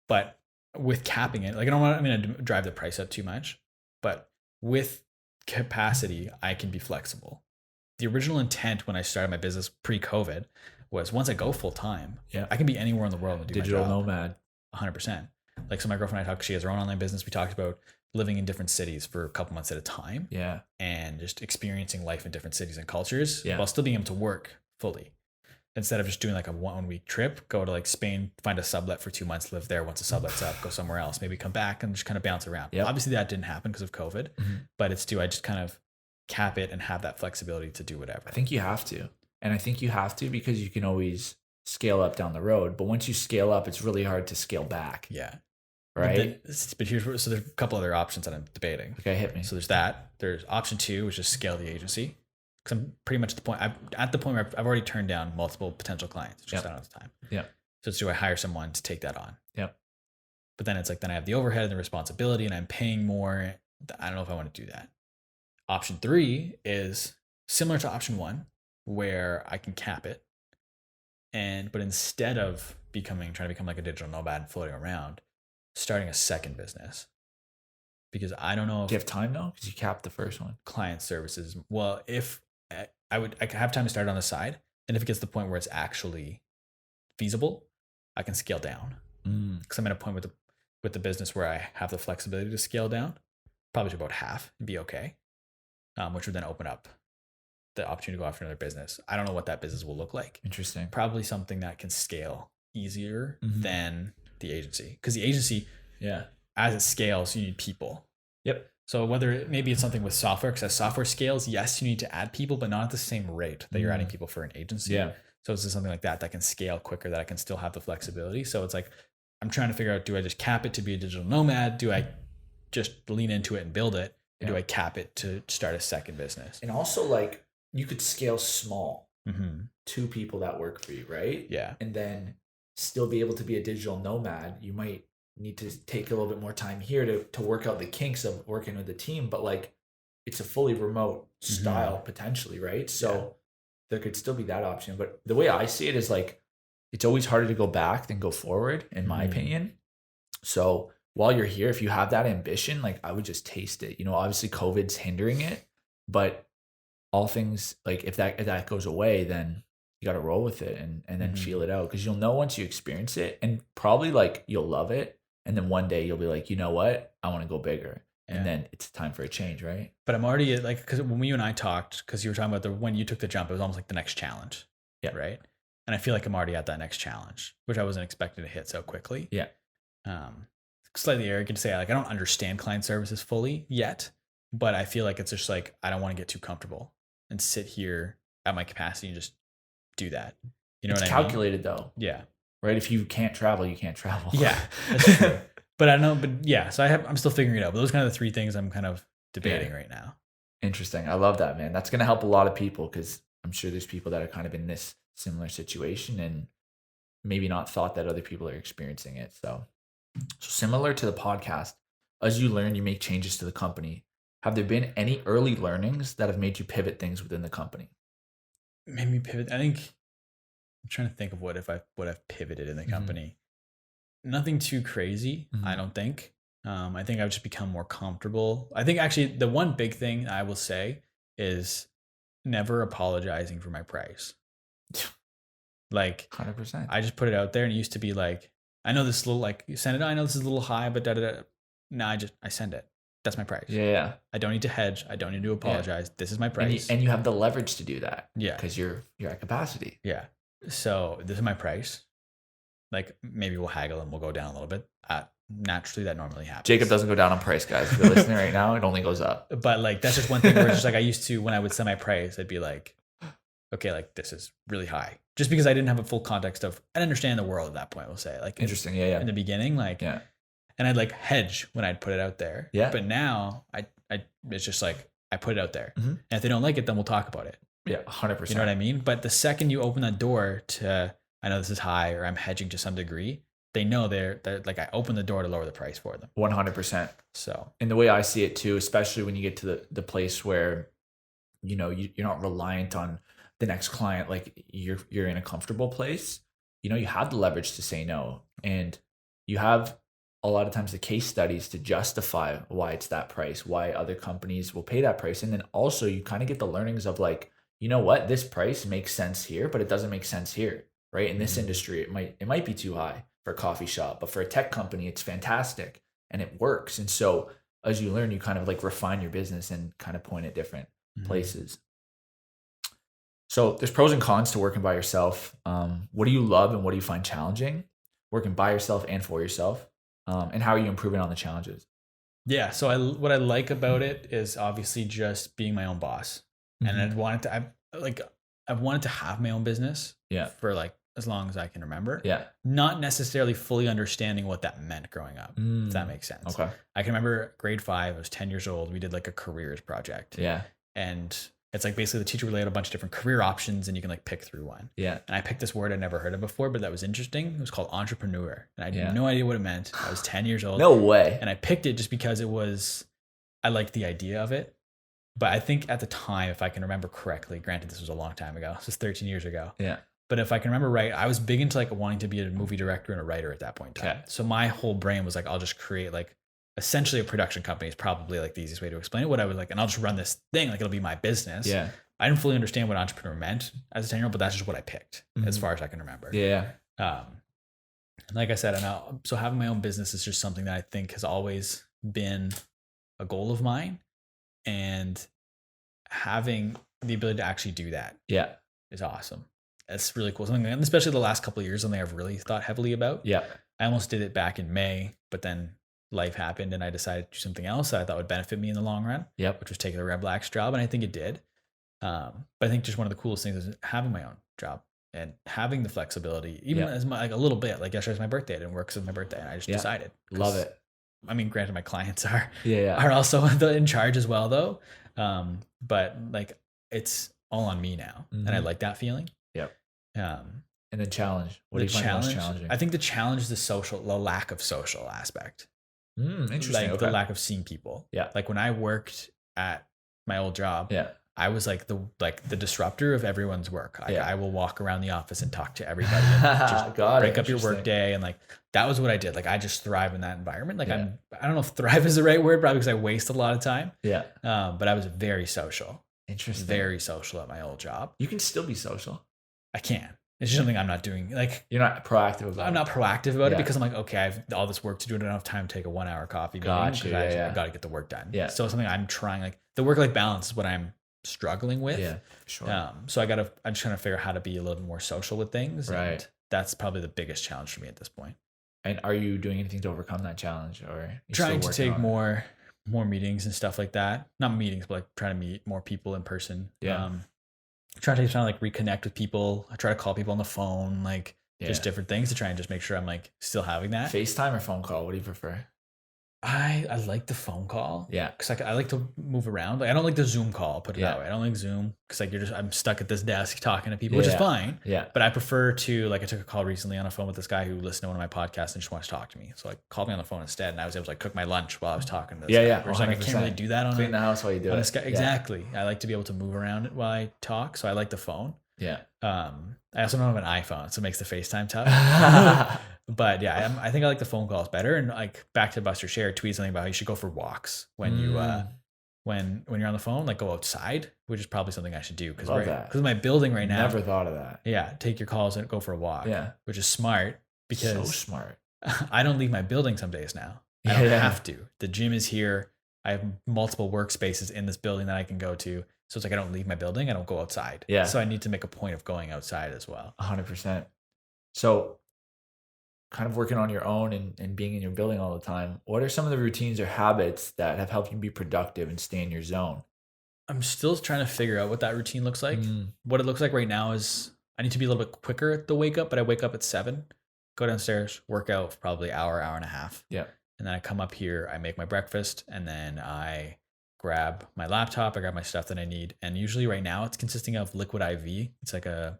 But with capping it, like I'm going to drive the price up too much, but with capacity, I can be flexible. The original intent when I started my business pre-COVID was once I go full time, I can be anywhere in the world and do digital my job. Nomad. 100%. Like, so my girlfriend and I talked, she has her own online business. We talked about living in different cities for a couple months at a time. Yeah. And just experiencing life in different cities and cultures while still being able to work fully. Instead of just doing like a 1-week trip, go to like Spain, find a sublet for 2 months, live there. Once the sublet's up, go somewhere else, maybe come back and just kind of bounce around. Yep. Obviously that didn't happen because of COVID, but I just kind of cap it and have that flexibility to do whatever. I think you have to. And I think you have to because you can always scale up down the road. But once you scale up, it's really hard to scale back. Yeah. Right. But there's a couple other options that I'm debating. Okay, hit me. So there's that. There's option 2, which is scale the agency. Because I'm pretty much at the point where I've already turned down multiple potential clients. Just not enough time. Yeah. So do I hire someone to take that on? Yep. But then it's like, then I have the overhead and the responsibility and I'm paying more. I don't know if I want to do that. Option 3 is similar to option 1, where I can cap it. But instead of trying to become like a digital nomad and floating around, starting a second business. Because I don't know if... Do you have time though? Because you capped the first one. Client services. Well, if I could have time to start on the side, and if it gets to the point where it's actually feasible, I can scale down. Because I'm at a point with the business where I have the flexibility to scale down, probably to about half and be okay, which would then open up the opportunity to go after another business. I don't know what that business will look like. Interesting. Probably something that can scale easier than the agency. Because the agency, as it scales, you need people. Yep. So maybe it's something with software, because as software scales, yes, you need to add people, but not at the same rate that you're adding people for an agency. Yeah. So it's just something like that can scale quicker, that I can still have the flexibility. So it's like, I'm trying to figure out, do I just cap it to be a digital nomad? Do I just lean into it and build it? Or do I cap it to start a second business? And also, like, you could scale small to people that work for you, right? Yeah. And then still be able to be a digital nomad. You might need to take a little bit more time here to work out the kinks of working with the team, but like it's a fully remote style potentially, right? So there could still be that option. But the way I see it is like, it's always harder to go back than go forward, in my opinion. So while you're here, if you have that ambition, like I would just taste it. You know, obviously COVID's hindering it, but all things like if that goes away, then you got to roll with it and then feel it out, because you'll know once you experience it, and probably like you'll love it. And then one day you'll be like, you know what? I want to go bigger. Yeah. And then it's time for a change, right? But I'm already like, because when you and I talked, because you were talking about when you took the jump, it was almost like the next challenge. Yeah. Right. And I feel like I'm already at that next challenge, which I wasn't expecting to hit so quickly. Yeah. Slightly arrogant to say, like, I don't understand client services fully yet, but I feel like it's just like, I don't want to get too comfortable and sit here at my capacity and just do that. You know, it's what I mean? Calculated though. Yeah. Right. If you can't travel, you can't travel. Yeah. That's true. But I know, but yeah, so I'm still figuring it out. But those are kind of the three things I'm kind of debating right now. Interesting. I love that, man. That's going to help a lot of people, because I'm sure there's people that are kind of in this similar situation and maybe not thought that other people are experiencing it. So similar to the podcast, as you learn, you make changes to the company. Have there been any early learnings that have made you pivot things within the company? Made me pivot. I think I'm trying to think of what I've pivoted in the company. Nothing too crazy, I don't think. I think I've just become more comfortable. I think actually the one big thing I will say is never apologizing for my price. Like 100%. I just put it out there, and it used to be like, I know this is a little, like, you send it, I know this is a little high, but No, I send it. That's my price. Yeah. I don't need to hedge. I don't need to apologize. Yeah. This is my price. And you have the leverage to do that. Yeah. Because you're at capacity. Yeah. So this is my price. Like, maybe we'll haggle and we'll go down a little bit. Naturally, that normally happens. Jacob doesn't go down on price, guys. If you're listening right now, it only goes up. But like, that's just one thing where it's just like, I used to, when I would set my price, I'd be like, okay, like this is really high. Just because I didn't have a full context of, I didn't understand the world at that point, we'll say. Like, interesting. Yeah. In the beginning, like, yeah. And I'd like hedge when I'd put it out there. Yeah. But now it's just like, I put it out there. And if they don't like it, then we'll talk about it. Yeah, 100%. You know what I mean? But the second you open that door to, I know this is high, or I'm hedging to some degree, they know they're like, I open the door to lower the price for them. 100%. So, and the way I see it too, especially when you get to the place where, you know, you're not reliant on the next client, like you're in a comfortable place, you know, you have the leverage to say no, and you have a lot of times the case studies to justify why it's that price, why other companies will pay that price. And then also you kind of get the learnings of like, you know what, this price makes sense here, but it doesn't make sense here, right? In this industry, it might be too high for a coffee shop, but for a tech company, it's fantastic and it works. And so as you learn, you kind of like refine your business and kind of point at different places. So there's pros and cons to working by yourself. What do you love and what do you find challenging? Working by yourself and for yourself. And how are you improving on the challenges? Yeah. So what I like about it is obviously just being my own boss. And I've wanted to have my own business for like as long as I can remember. Yeah. Not necessarily fully understanding what that meant growing up, if that makes sense. Okay. I can remember grade 5, I was 10 years old. We did like a careers project. Yeah. And it's like basically the teacher would lay out a bunch of different career options and you can like pick through one. Yeah. And I picked this word I'd never heard of before, but that was interesting. It was called entrepreneur. And I had no idea what it meant. I was 10 years old. No way. And I picked it just because I liked the idea of it. But I think at the time, if I can remember correctly, granted this was a long time ago, this was 13 years ago. Yeah. But if I can remember right, I was big into like wanting to be a movie director and a writer at that point in time. Okay. So my whole brain was like, I'll just create like essentially a production company is probably like the easiest way to explain it. What I was like, and I'll just run this thing, like it'll be my business. Yeah. I didn't fully understand what entrepreneur meant as a 10-year-old, but that's just what I picked as far as I can remember. Yeah. Like I said, so having my own business is just something that I think has always been a goal of mine, and having the ability to actually do that is awesome. It's really cool. Something, and especially the last couple of years, something I've really thought heavily about. Yeah. I almost did it back in May, but then life happened and I decided to do something else that I thought would benefit me in the long run. Yep. Which was taking the Red Black's job. And I think it did. But I think just one of the coolest things is having my own job and having the flexibility, even as like a little bit. Like yesterday's my birthday, I didn't work since my birthday, and I just decided. Love it. I mean, granted, my clients are also in charge as well, though. But like it's all on me now, and I like that feeling. Yep. And then challenge. What do you find most challenging? I think the challenge is the lack of social aspect. Interesting. Like the lack of seeing people. Yeah. Like when I worked at my old job. Yeah. I was like the disruptor of everyone's work. I will walk around the office and talk to everybody and just break up your work day. And like, that was what I did. Like, I just thrive in that environment. Like I don't know if thrive is the right word, probably because I waste a lot of time. Yeah. But I was very social. Interesting. Very social at my old job. You can still be social. I can. It's just something I'm not doing. Like, you're not proactive about it. I'm not proactive about it Yeah. because I'm like, okay, I have all this work to do. I don't have time to take a 1 hour coffee meeting Gotcha, because yeah. I got to get the work done. Yeah. So it's something I'm trying, like the work-life balance is what I'm struggling with. Yeah, sure. So I'm just trying to figure out how to be a little bit more social with things. Right. And that's probably the biggest challenge for me at this point. And are you doing anything to overcome that challenge, or you still Trying to working take on it? more meetings and stuff like that. Not meetings, but like trying to meet more people in person. Yeah. Trying to like reconnect with people. I try to call people on the phone, like just different things to try and just make sure I'm like still having that. FaceTime or phone call? What do you prefer? I like the phone call. Yeah. Because I like to move around. Like I don't like the Zoom call, put it Yeah. that way. I don't like Zoom because like I'm stuck at this desk talking to people, which is fine. Yeah. But I prefer to, like, I took a call recently on a phone with this guy who listened to one of my podcasts and just wants to talk to me. So like called me on the phone instead, and I was able to like cook my lunch while I was talking to this guy. Yeah. Whereas, like, I can't really do that on clean the house while you do it. Exactly. I like to be able to move around while I talk, so I like the phone. Yeah. I also don't have an iPhone, so it makes the FaceTime tough. But yeah, I think I like the phone calls better. And like back to Buster Share, tweet something about how you should go for walks when you when you're on the phone, like go outside, which is probably something I should do because my building right now. Never thought of that. Yeah, take your calls and go for a walk. Yeah, which is smart because so smart. I don't leave my building some days now. I don't have to. The gym is here. I have multiple workspaces in this building that I can go to. So it's like I don't leave my building. I don't go outside. Yeah. So I need to make a point of going outside as well. 100%. So kind of working on your own and being in your building all the time, what are some of the routines or habits that have helped you be productive and stay in your zone? I'm still trying to figure out what that routine looks like. What it looks like right now is I need to be a little bit quicker at the wake up, but I wake up at 7, go downstairs, work out for probably hour and a half. Yeah. And then I come up here, I make my breakfast, and then I grab my laptop, I grab my stuff that I need. And usually right now it's consisting of liquid IV. It's like a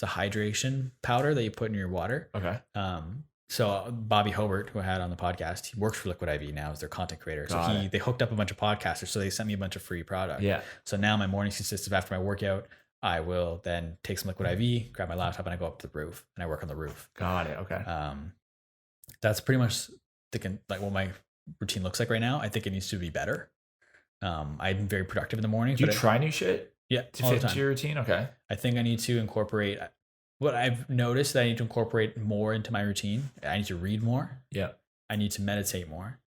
hydration powder that you put in your water. Okay. So Bobby Hobart, who I had on the podcast, he works for Liquid IV now as their content creator. So they hooked up a bunch of podcasters. So they sent me a bunch of free product. Yeah. So now my mornings consist of after my workout, I will then take some Liquid IV, grab my laptop, and I go up to the roof and I work on the roof. Got it. Okay. That's pretty much like what my routine looks like right now. I think it needs to be better. I'm very productive in the morning. Do you try new shit? Yeah, to fit into your routine. Okay. I think I need to incorporate what I've noticed that I need to incorporate more into my routine. I need to read more. Yeah. I need to meditate more,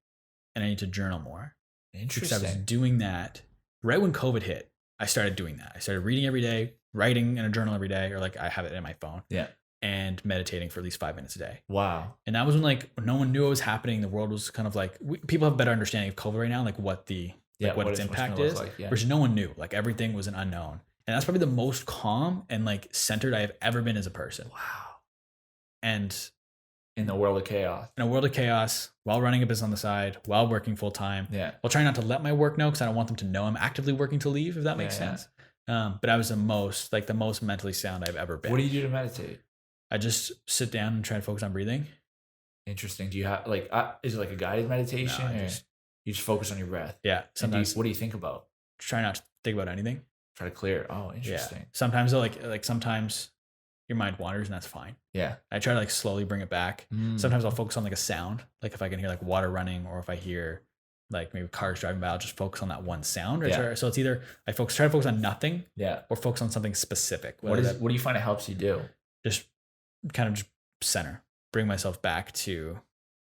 and I need to journal more. Interesting. Because I was doing that right when COVID hit. I started doing that. I started reading every day, writing in a journal every day, or like I have it in my phone. Yeah. And meditating for at least 5 minutes a day. Wow. And that was when like no one knew what was happening. The world was kind of like people have a better understanding of COVID right now, like what what its impact is, versus no one knew. Like everything was an unknown. And that's probably the most calm and like centered I have ever been as a person. Wow. And in the world of chaos. In a world of chaos, while running a business on the side, while working full time. Yeah. While trying not to let my work know because I don't want them to know I'm actively working to leave, if that makes sense. But I was the most mentally sound I've ever been. What do you do to meditate? I just sit down and try to focus on breathing. Interesting. Do you have like, is it like a guided meditation? No, you just focus on your breath? Yeah. Sometimes. What do you think about? Try not to think about anything. Try to clear it. Oh, interesting. Yeah. Sometimes though, like sometimes your mind wanders and that's fine. Yeah. I try to like slowly bring it back. Sometimes I'll focus on like a sound. Like if I can hear like water running or if I hear like maybe cars driving by, I'll just focus on that one sound. So it's either I try to focus on nothing. Yeah. Or focus on something specific. What do you find it helps you do? Just kind of just center, bring myself back to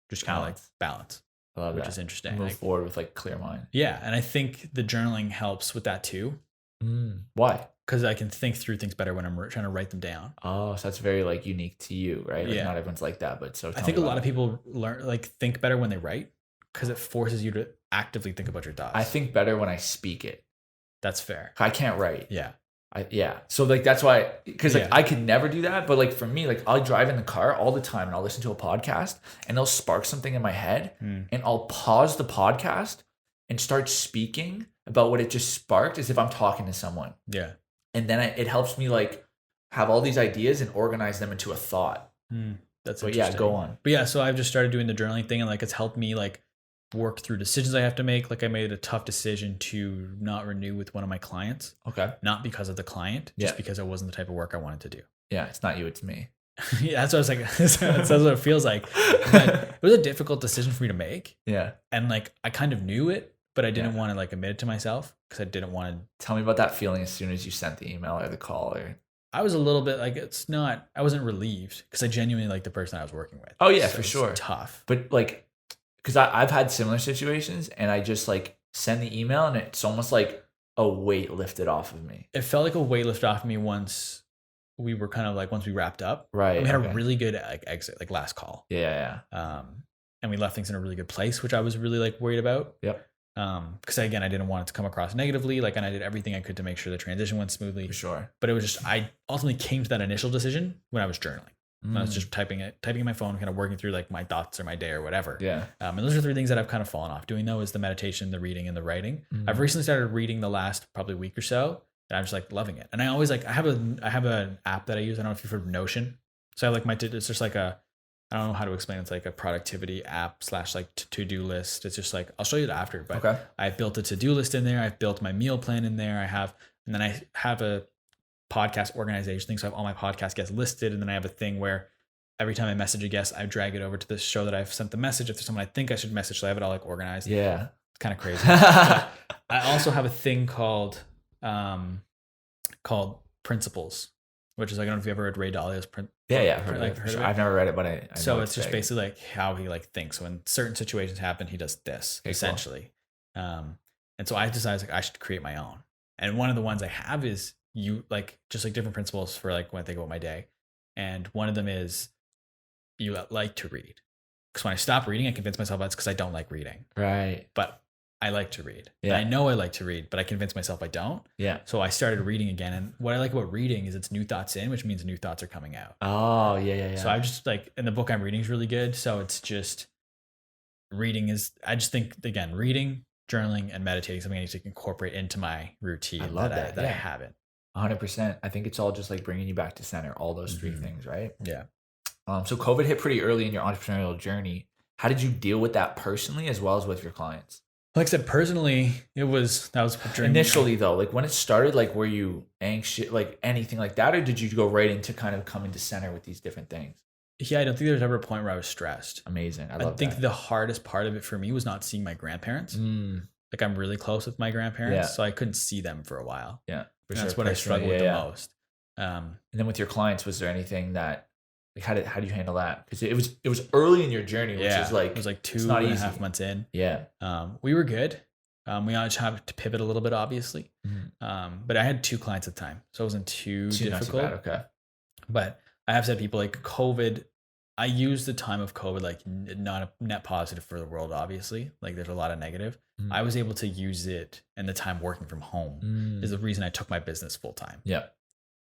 just kind of like balance. I love which is interesting. Move forward with like clear mind. Yeah. And I think the journaling helps with that too. Why? Because I can think through things better when I'm trying to write them down. Oh, so that's very like unique to you, right? Like not everyone's like that, but so I think a lot of people think better when they write because it forces you to actively think about your thoughts. I think better when I speak it. That's fair. I can't write. Yeah. So like that's why, because like I could never do that, but like for me, like I'll drive in the car all the time and I'll listen to a podcast and they'll spark something in my head and I'll pause the podcast and start speaking about what it just sparked as if I'm talking to someone. Yeah. And then it helps me like have all these ideas and organize them into a thought. That's interesting. Yeah, go on. But yeah, so I've just started doing the journaling thing and like it's helped me like work through decisions I have to make. Like I made a tough decision to not renew with one of my clients. Okay. Not because of the client, just because it wasn't the type of work I wanted to do. Yeah, it's not you, it's me. Yeah, that's what I was like. That's what it feels like. But it was a difficult decision for me to make. Yeah. And like I kind of knew it, but I didn't want to like admit it to myself because I didn't want to. Tell me about that feeling as soon as you sent the email or the call or. I was a little bit like, I wasn't relieved because I genuinely liked the person I was working with. Oh yeah, so for sure. Tough. But like, because I've had similar situations and I just like send the email and it's almost like a weight lifted off of me. It felt like a weight lifted off of me once we were kind of like, once we wrapped up. Right. And we had a really good like exit, like last call. Yeah. And we left things in a really good place, which I was really like worried about. Yep. Because again, I didn't want it to come across negatively. Like, and I did everything I could to make sure the transition went smoothly. For sure. But it was just, I ultimately came to that initial decision when I was journaling. When I was just typing in my phone, kind of working through like my thoughts or my day or whatever. Yeah. And those are 3 things that I've kind of fallen off doing though, is the meditation, the reading, and the writing. I've recently started reading the last probably week or so, and I'm just like loving it. And I always like, I have an app that I use. I don't know if you've heard of Notion. So I have like it's just like I don't know how to explain. It's like a productivity app / like to-do list. It's just like, I'll show you it after, but okay. I've built a to-do list in there. I've built my meal plan in there. And then I have a podcast organization thing. So I have all my podcast guests listed. And then I have a thing where every time I message a guest, I drag it over to the show that I've sent the message. If there's someone I think I should message, so I have it all like organized. Yeah. It's kind of crazy. I also have a thing called Principles, which is like, I don't know if you ever read Ray Dalio's Yeah, heard of it. I've never read it, but I so know it's just basically like how he like thinks. So when certain situations happen, he does this essentially. Cool. And so I decided like I should create my own. And one of the ones I have is just like different principles for like when I think about my day. And one of them is you like to read. Because when I stop reading, I convince myself that's because I don't like reading. Right. But I like to read. Yeah. And I know I like to read, but I convince myself I don't. Yeah. So I started reading again. And what I like about reading is it's new thoughts in, which means new thoughts are coming out. Oh, yeah. So I just like, and the book I'm reading is really good. So it's just I just think, again, reading, journaling, and meditating is something I need to incorporate into my routine. I love that I haven't. 100%. I think it's all just like bringing you back to center, all those 3 things, right? Yeah. So COVID hit pretty early in your entrepreneurial journey. How did you deal with that personally as well as with your clients? Like I said, personally, that was initially though, like when it started, like were you anxious, like anything like that, or did you go right into kind of coming to center with these different things? Yeah, I don't think there was ever a point where I was stressed. Amazing. I think the hardest part of it for me was not seeing my grandparents. Like I'm really close with my grandparents, so I couldn't see them for a while. Yeah, that's what I struggled with the most. And then with your clients, was there anything that like how do you handle that? Because it was early in your journey, which is like it was like 2.5 months in. Yeah, we were good. We just had to pivot a little bit, obviously. But I had 2 clients at the time, so it wasn't too difficult. Not too bad, okay. But I have said people like COVID. I used the time of COVID like not a net positive for the world. Obviously, like there's a lot of negative. I was able to use it, and the time working from home is the reason I took my business full time. Yeah.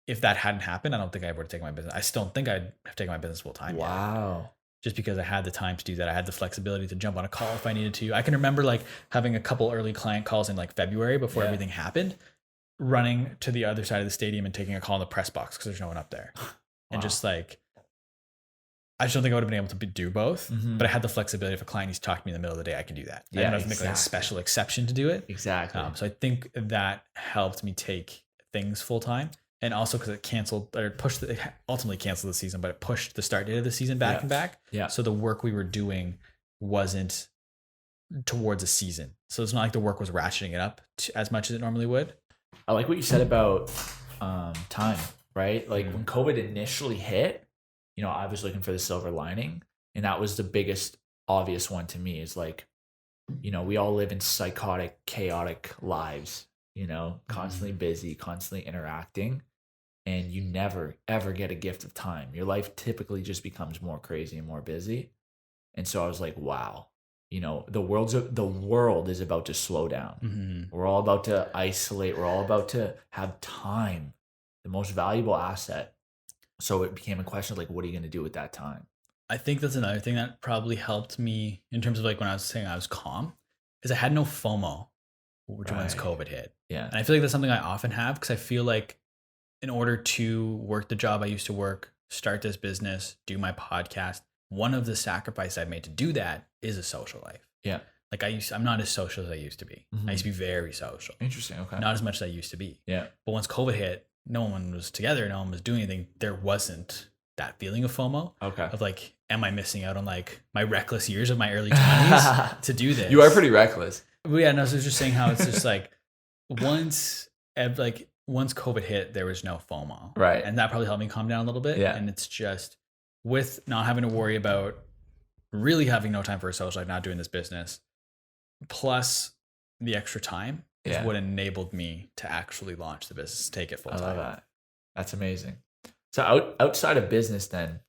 If that hadn't happened, I don't think I would have taken my business. I still don't think I'd have taken my business full time. Wow. Just because I had the time to do that. I had the flexibility to jump on a call if I needed to. I can remember like having a couple early client calls in like February before everything happened, running to the other side of the stadium and taking a call in the press box because there's no one up there. And just like, I just don't think I would have been able to do both, but I had the flexibility. If a client needs to talk to me in the middle of the day, I can do that. I don't have to make like a special exception to do it. Exactly. So I think that helped me take things full time. And also because it ultimately canceled the season, but it pushed the start date of the season back and back. Yeah. So the work we were doing wasn't towards a season. So it's not like the work was ratcheting it up as much as it normally would. I like what you said about time, right? Like when COVID initially hit, I was looking for the silver lining, and that was the biggest obvious one to me is like, we all live in psychotic, chaotic lives, constantly busy, constantly interacting. And you never, ever get a gift of time. Your life typically just becomes more crazy and more busy. And so I was like, wow, the world is about to slow down. We're all about to isolate. We're all about to have time, the most valuable asset. So it became a question of like, what are you going to do with that time? I think that's another thing that probably helped me in terms of like when I was saying I was calm, is I had no FOMO, which once COVID hit. Yeah. And I feel like that's something I often have because I feel like in order to work the job I used to work, start this business, do my podcast, one of the sacrifices I've made to do that is a social life. Yeah. Like I'm not as social as I used to be. I used to be very social. Interesting. Okay. Not as much as I used to be. Yeah. But once COVID hit, no one was together. No one was doing anything. There wasn't that feeling of FOMO. Okay. Of like, am I missing out on like my reckless years of my early 20s to do this? You are pretty reckless. But yeah, no, so I was just saying how it's just like when once COVID hit, there was no FOMO. Right. And that probably helped me calm down a little bit. Yeah. And it's just with not having to worry about really having no time for a social life, not doing this business, plus the extra time is what enabled me to actually launch the business, take it full time. I love that. That's amazing. So outside of business then,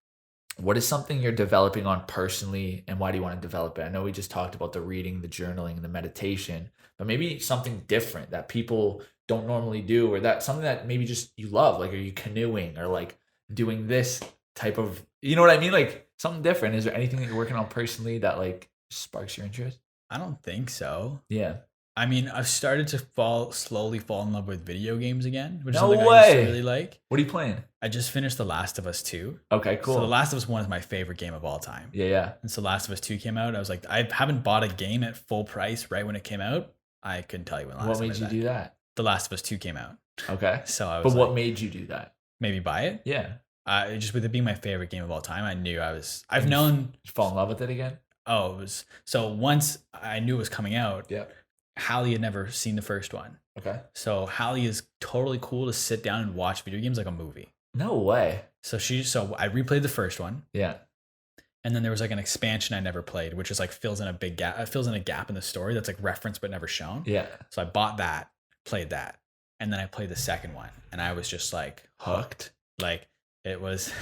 what is something you're developing on personally, and why do you want to develop it? I know we just talked about the reading, the journaling, and the meditation, but maybe something different that people don't normally do, or that something that maybe just you love. Like, are you canoeing or like doing this type of, you know what I mean? Like something different. Is there anything that you're working on personally that like sparks your interest? I don't think so. Yeah. I mean, I've started to slowly fall in love with video games again, which is No something I used to way. really like. What are you playing? I just finished The Last of Us 2. Okay, cool. So The Last of Us 1 is my favorite game of all time. Yeah. And so Last of Us 2 came out. I was like, I haven't bought a game at full price right when it came out. I couldn't tell you when last What time made you do that? The Last of Us 2 came out. Okay. So I was But what made you do that? maybe buy it? Yeah. Just with it being my favorite game of all time, I knew I've known. Did you fall in love with it again? Oh, it was, so once I knew it was coming out, Yeah. Hallie had never seen the first one. Okay. So Hallie is totally cool to sit down and watch video games like a movie. No way. So I replayed the first one, Yeah. and then there was like an expansion I never played, which is like fills in a big gap. It fills in a gap in the story that's like referenced but never shown. Yeah. So I bought that, played that, and then I played the second one, and I was just like hooked. Like it was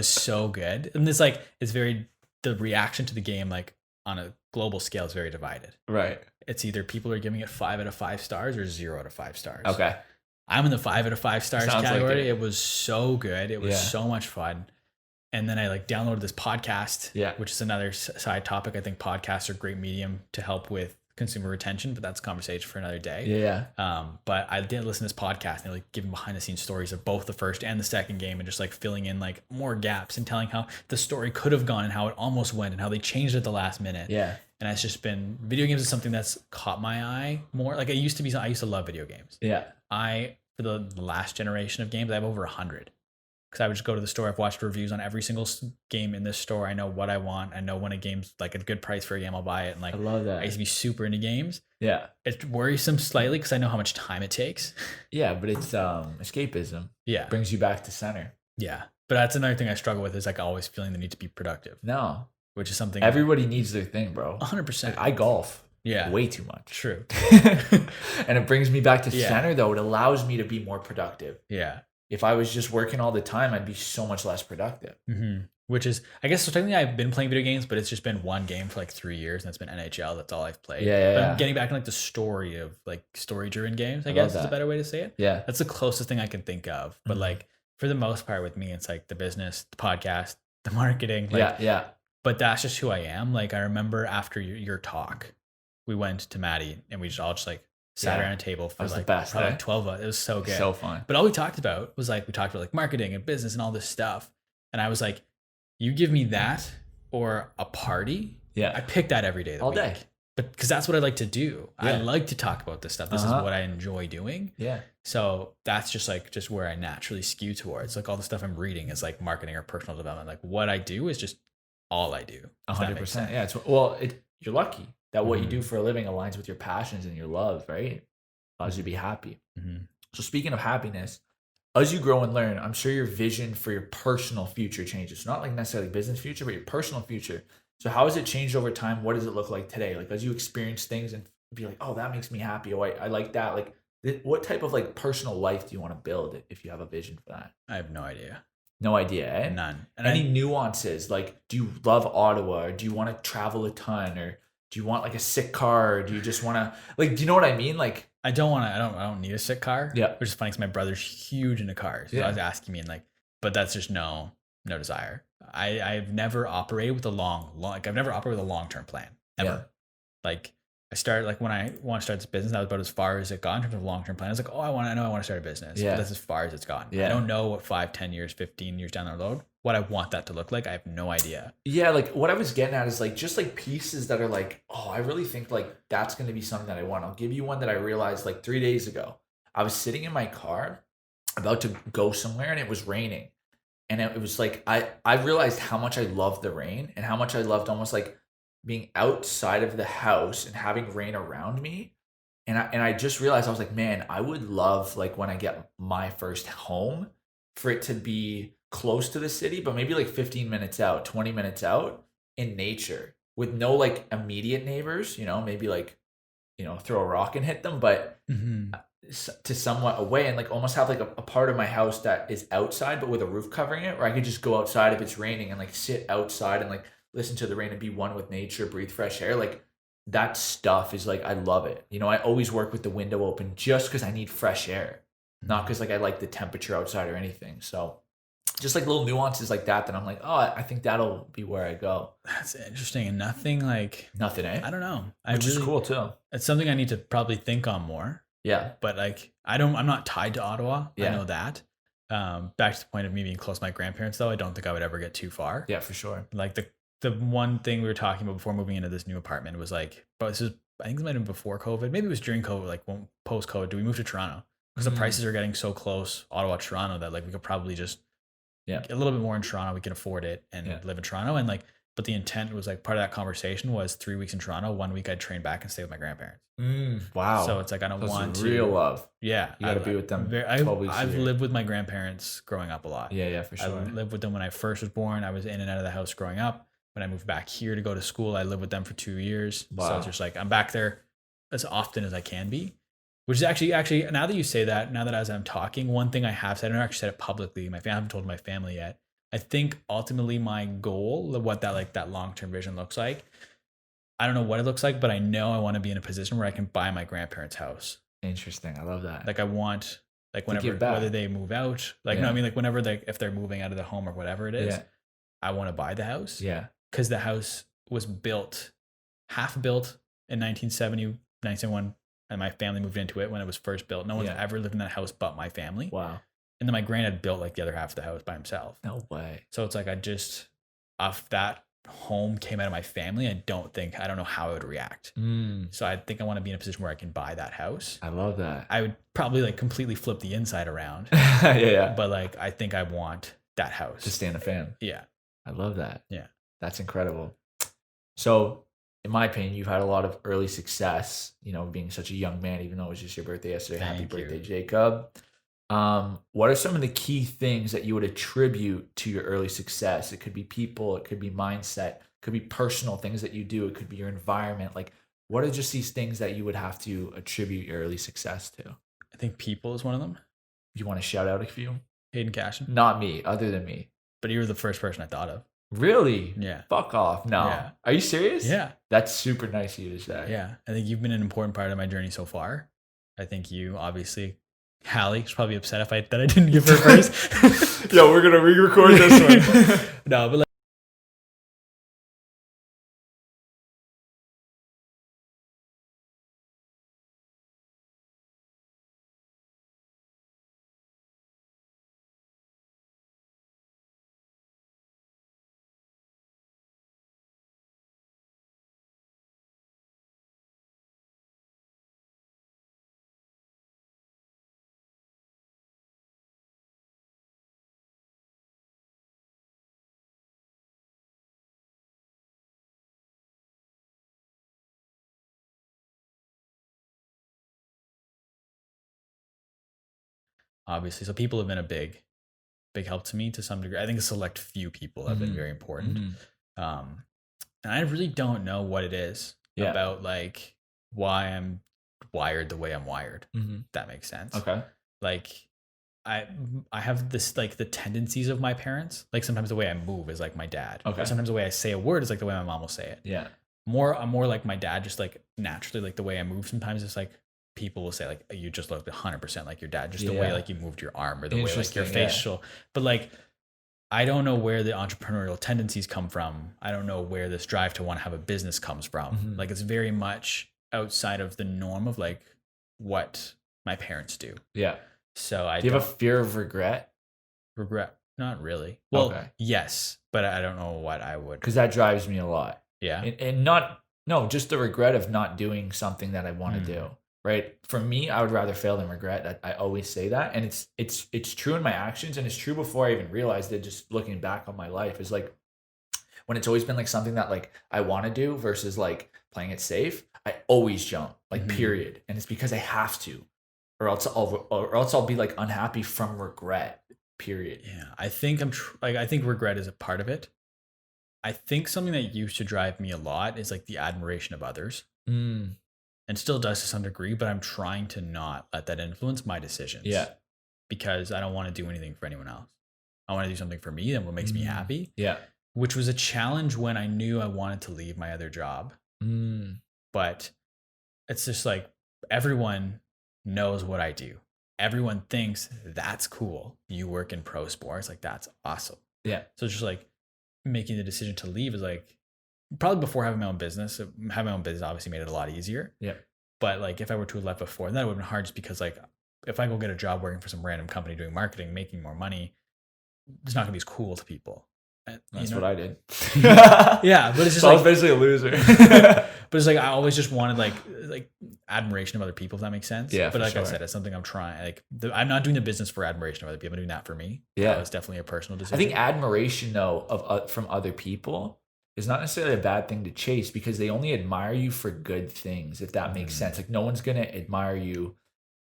so good, and the reaction to the game, like on a global scale, is very divided. Right. It's either people are giving it 5 out of 5 stars or 0 out of 5 stars. Okay. I'm in the 5 out of 5 stars Sounds category. like it was so good. It was so much fun. And then I like downloaded this podcast, which is another side topic. I think podcasts are a great medium to help with consumer retention, but that's a conversation for another day. Yeah. But I did listen to this podcast and they're like giving behind the scenes stories of both the first and the second game, and just like filling in like more gaps and telling how the story could have gone and how it almost went and how they changed it at the last minute. Yeah. And it's just been, video games is something that's caught my eye more. Like I used to love video games. Yeah. For the last generation of games, I have over 100. Because I would just go to the store. I've watched reviews on every single game in this store. I know what I want. I know when a game's like a good price for a game, I'll buy it. And like, I love that. I used to be super into games. Yeah. It's worrisome slightly because I know how much time it takes. Yeah, but it's escapism. Yeah. Brings you back to center. Yeah. But that's another thing I struggle with, is like always feeling the need to be productive. No. Which is something everybody needs their thing, bro. 100%. Like, I golf. Yeah. Way too much. True. And it brings me back to center, though. It allows me to be more productive. Yeah. If I was just working all the time, I'd be so much less productive. Mm-hmm. Which is, I guess, so technically I've been playing video games, but it's just been one game for like 3 years, and it's been NHL. That's all I've played. But I'm getting back in like the story of like story-driven games, I guess is a better way to say it. Yeah. That's the closest thing I can think of. But like for the most part with me, it's like the business, the podcast, the marketing. Like, yeah. But that's just who I am. Like I remember after your talk, we went to Maddie and we just all just like sat around a table for like probably like 12 of us. It was so good. So fun. But all we talked about was like, we talked about like marketing and business and all this stuff. And I was like, you give me that or a party. Yeah. I pick that every day of the week. Day. But because that's what I like to do. Yeah. I like to talk about this stuff. This is what I enjoy doing. Yeah. So that's just where I naturally skew towards. Like all the stuff I'm reading is like marketing or personal development. Like what I do is just all I do. 100%. Yeah. You're lucky that what you do for a living aligns with your passions and your love, right? Allows you to be happy. Mm-hmm. So speaking of happiness, as you grow and learn, I'm sure your vision for your personal future changes. Not like necessarily business future, but your personal future. So how has it changed over time? What does it look like today? Like as you experience things and be like, oh, that makes me happy. Oh, I like that. Like what type of like personal life do you want to build if you have a vision for that? I have no idea. No idea, eh? None. And any nuances? Like, do you love Ottawa? Or do you want to travel a ton? Or do you want like a sick car? Or do you just want to like, do you know what I mean? Like, I don't need a sick car. Yeah. Which is funny because my brother's huge into cars. So I was asking me and like, but that's just no desire. I've never operated with I've never operated with a long-term plan ever. Yeah. Like I started like when I want to start this business, that was about as far as it got in terms of long-term plan. I was like, I want to start a business. Yeah. But that's as far as it's gotten. Yeah. I don't know what 5, 10 years, 15 years down the road, what I want that to look like. I have no idea. Yeah, like what I was getting at is like just like pieces that are like, oh, I really think like that's going to be something that I want. I'll give you one that I realized like 3 days ago. I was sitting in my car about to go somewhere and it was raining. And it was like, I realized how much I loved the rain and how much I loved almost like being outside of the house and having rain around me. And I just realized, I was like, man, I would love, like, when I get my first home, for it to be close to the city, but maybe like 15 minutes out, 20 minutes out in nature with no like immediate neighbors, maybe like, throw a rock and hit them, but to somewhat away, and like almost have like a part of my house that is outside, but with a roof covering it, where I could just go outside if it's raining and like sit outside and like listen to the rain and be one with nature, breathe fresh air. Like, that stuff is like, I love it. I always work with the window open just because I need fresh air, not because like I like the temperature outside or anything. So just like little nuances like that I'm like, oh, I think that'll be where I go. That's interesting. And nothing, eh? I don't know. Which is cool too. It's something I need to probably think on more. Yeah. But like, I'm not tied to Ottawa. Yeah. I know that. Back to the point of me being close to my grandparents, though, I don't think I would ever get too far. Yeah, for sure. Like the one thing we were talking about before moving into this new apartment was like, but I think this might have been before COVID. Maybe it was during COVID, like post COVID. Do we move to Toronto? Because the prices are getting so close, Ottawa, Toronto, that like we could probably just get a little bit more in Toronto. We can afford it and live in Toronto. And like, but the intent was like, part of that conversation was 3 weeks in Toronto. 1 week I'd train back and stay with my grandparents. Wow. So it's like, I don't want to. Real love. Yeah. You got to be with them. I've lived with my grandparents growing up a lot. Yeah, for sure. I lived with them when I first was born. I was in and out of the house growing up. When I moved back here to go to school, I lived with them for 2 years. Wow. So it's just like, I'm back there as often as I can be, which is actually, now that you say that, now that as I'm talking, one thing I have said, I never actually said it publicly. I haven't told my family yet. I think ultimately my goal, what that long-term vision looks like, I don't know what it looks like, but I know I want to be in a position where I can buy my grandparents' house. Interesting. I love that. Like I want, like whenever, whether they move out, like, no, I mean like whenever if they're moving out of the home or whatever it is, I want to buy the house. Yeah. Because the house was half built in 1970, 1971, and my family moved into it when it was first built. No one's ever lived in that house but my family. Wow. And then my granddad built like the other half of the house by himself. No way. So it's like, if that home came out of my family, I don't know how I would react. So I think I want to be in a position where I can buy that house. I love that. I would probably like completely flip the inside around. Yeah. But like, I think I want that house. To stay in the fam. Yeah. I love that. Yeah. That's incredible. So, in my opinion, you've had a lot of early success, being such a young man, even though it was just your birthday yesterday. Happy birthday, Jacob. What are some of the key things that you would attribute to your early success? It could be people, it could be mindset, it could be personal things that you do, it could be your environment. Like, what are just these things that you would have to attribute your early success to? I think people is one of them. You want to shout out a few? Hayden Cashion. Not me, other than me. But you were the first person I thought of. Really? Yeah. Fuck off. No. Yeah. Are you serious? Yeah. That's super nice of you to say. Yeah. I think you've been an important part of my journey so far. I think you obviously, Hallie, she's probably upset that I didn't give her first. Yo, we're going to re-record this one. No, but like, obviously, so people have been a big help to me to some degree. I think a select few people have been very important. And I really don't know what it is about like why I'm wired the way I'm wired. If that makes sense. Okay. Like I have this like the tendencies of my parents. Like sometimes the way I move is like my dad. Okay. Or sometimes the way I say a word is like the way my mom will say it. Yeah. I'm more like my dad, just like naturally, like the way I move sometimes it's like people will say like you just look 100% like your dad, just the way like you moved your arm or the way like your facial. But like I don't know where the entrepreneurial tendencies come from. I don't know where this drive to want to have a business comes from. Like it's very much outside of the norm of like what my parents do. Yeah. So do you have a fear of regret? Regret? Not really. Well, yes, but I don't know what I would. Because that drives me a lot. Yeah. And just the regret of not doing something that I want to do. Right. For me, I would rather fail than regret. I always say that. And it's true in my actions. And it's true before I even realized it, just looking back on my life is like, when it's always been like something that like I want to do versus like playing it safe, I always jump, like period. And it's because I have to, or else I'll be like unhappy from regret, period. Yeah, I think I think regret is a part of it. I think something that used to drive me a lot is like the admiration of others. And still does to some degree, but I'm trying to not let that influence my decisions. Yeah. Because I don't want to do anything for anyone else. I want to do something for me and what makes me happy. Yeah. Which was a challenge when I knew I wanted to leave my other job. But it's just like everyone knows what I do. Everyone thinks that's cool. You work in pro sports, like that's awesome. Yeah. So it's just like making the decision to leave is like probably before having my own business. Having my own business obviously made it a lot easier. Yeah. But like if I were to have left before, then it would have been hard just because like if I go get a job working for some random company doing marketing, making more money, it's not gonna be as cool to people. That's what I did. Yeah, but it's just so like, I was basically a loser. But it's like I always just wanted like admiration of other people, if that makes sense. Yeah. But like sure. I said, it's something I'm trying. Like I'm not doing the business for admiration of other people. I'm doing that for me. Yeah. It's definitely a personal decision. I think admiration though of from other people is not necessarily a bad thing to chase because they only admire you for good things, if that makes sense. Like no one's gonna admire you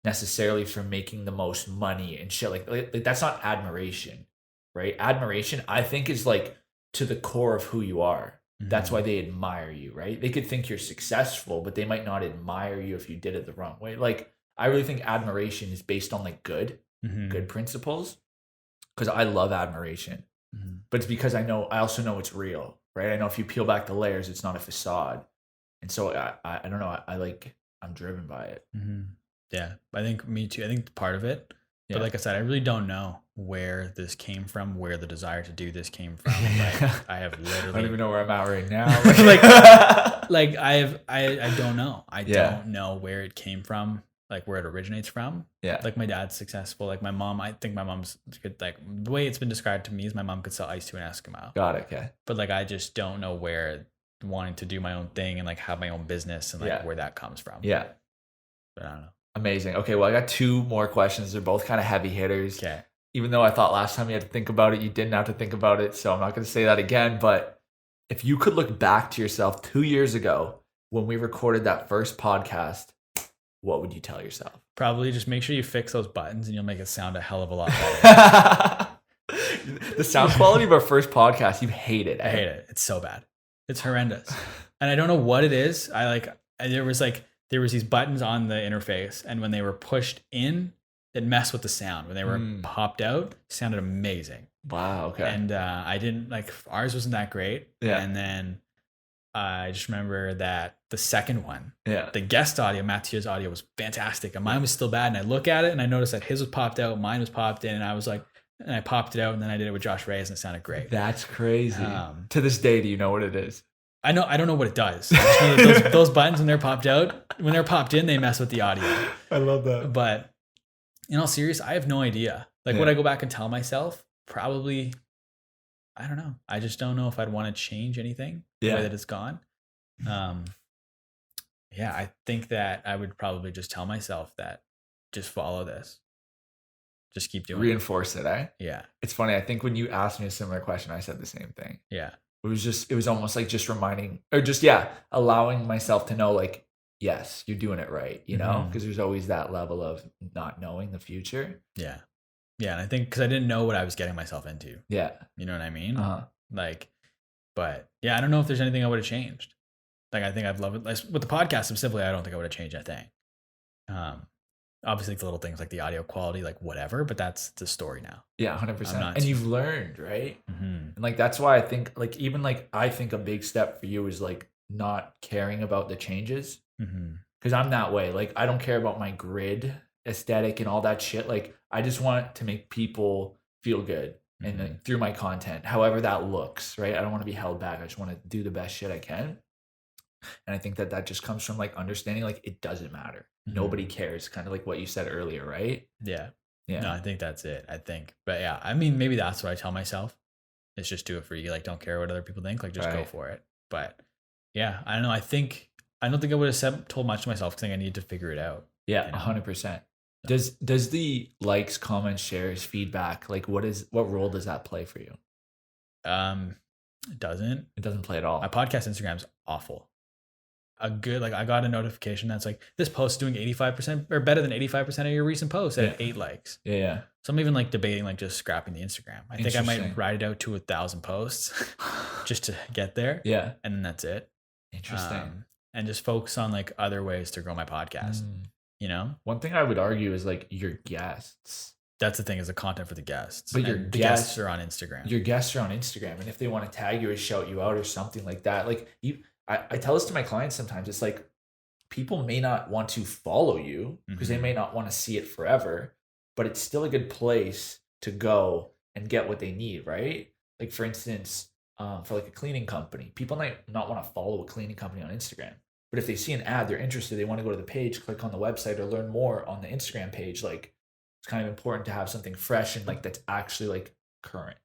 necessarily for making the most money and shit. Like that's not admiration, right? Admiration, I think, is like to the core of who you are. That's why they admire you, right? They could think you're successful, but they might not admire you if you did it the wrong way. Like I really think admiration is based on like good principles, because I love admiration, but it's because I also know it's real, right? I know if you peel back the layers, it's not a facade, and so I don't know. I'm driven by it. Yeah, I think me too. I think part of it, but like I said, I really don't know where this came from, where the desire to do this came from. Like I have literally, I don't even know where I'm at right now. like I don't know. I don't know where it came from, like where it originates from. Yeah. Like my dad's successful. Like my mom, I think my mom's good. Like the way it's been described to me is my mom could sell ice to an Eskimo. Got it. Okay. But like I just don't know where wanting to do my own thing and like have my own business and like where that comes from. Yeah. But I don't know. Amazing. Okay, well I got two more questions. They're both kind of heavy hitters. Okay. Even though I thought last time you had to think about it, you didn't have to think about it. So I'm not going to say that again. But if you could look back to yourself 2 years ago when we recorded that first podcast, what would you tell yourself? Probably just make sure you fix those buttons and you'll make it sound a hell of a lot better. The sound quality of our first podcast, you hate it. I hate it. It's so bad. It's horrendous. And I don't know what it is. There was these buttons on the interface, and when they were pushed in, it messed with the sound. When they were popped out, it sounded amazing. Wow. Okay. And I didn't like ours wasn't that great. Yeah. And then I just remember that the second one, the guest audio, Mathieu's audio was fantastic, and mine was still bad. And I look at it and I noticed that his was popped out, mine was popped in, and I was like, and I popped it out, and then I did it with Josh Reyes, and it sounded great. That's crazy. To this day, do you know what it is? I don't know what it does. I just know that those buttons, when they're popped out, when they're popped in, they mess with the audio. I love that. But in all seriousness, I have no idea. Like, would I go back and tell myself? Probably. I don't know. I just don't know if I'd want to change anything the way that it's gone. I think that I would probably just tell myself that just follow this. Just keep doing Reinforce it, eh? Yeah. It's funny. I think when you asked me a similar question, I said the same thing. Yeah. It was almost like just reminding, or just, allowing myself to know, like, yes, you're doing it right, you know? Because there's always that level of not knowing the future. Yeah. Yeah. And I think because I didn't know what I was getting myself into. Yeah. You know what I mean? Like, but yeah, I don't know if there's anything I would have changed. Like, I think I've loved it. Like, with the podcast, specifically, I don't think I would have changed a thing. Obviously, the little things like the audio quality, like whatever, but that's the story now. Yeah, 100%. And you've learned, right? And like, that's why I think, like, even like, I think a big step for you is like not caring about the changes. Because I'm that way. Like, I don't care about my grid aesthetic and all that shit. Like, I just want to make people feel good and then through my content, however that looks, right? I don't want to be held back. I just want to do the best shit I can. And I think that just comes from like understanding, like, it doesn't matter. Nobody cares. Kind of like what you said earlier, right? Yeah. Yeah. No, I think that's it. I think. But yeah, I mean, maybe that's what I tell myself. It's just do it for you. Like, don't care what other people think. Like, just go for it. But yeah, I don't know. I don't think I would have told much to myself because I need to figure it out. Yeah, 100%. Does the likes, comments, shares, feedback, like what role does that play for you? It doesn't. It doesn't play at all. My podcast Instagram's awful. I got a notification that's like, this post is doing 85% or better than 85% of your recent posts at 8 likes. Yeah. So I'm even like debating like just scrapping the Instagram. I think I might ride it out to 1,000 posts just to get there. Yeah. And then that's it. Interesting. And just focus on like other ways to grow my podcast. You know? One thing I would argue is like your guests. That's the thing, is the content for the guests. But your guests are on Instagram. Your guests are on Instagram. And if they want to tag you or shout you out or something like that, like I tell this to my clients sometimes. It's like people may not want to follow you because they may not want to see it forever, but it's still a good place to go and get what they need, right? Like for instance, for like a cleaning company, people might not want to follow a cleaning company on Instagram, but if they see an ad, they're interested, they want to go to the page, click on the website, or learn more on the Instagram page. Like it's kind of important to have something fresh and like that's actually like current.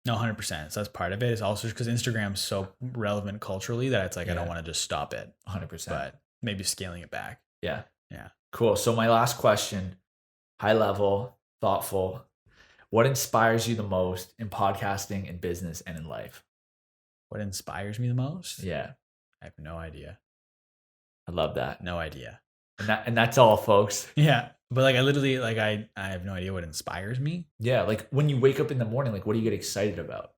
No, 100%. So that's part of it. It's also because Instagram's so relevant culturally that it's like, I don't want to just stop it. 100%. But maybe scaling it back. Yeah. Yeah. Cool. So my last question, high level, thoughtful. What inspires you the most in podcasting, in business, and in life? What inspires me the most? Yeah. I have no idea. I love that. No idea. And that's all, folks. Yeah. But like I literally like I have no idea what inspires me. Yeah, like when you wake up in the morning, like what do you get excited about?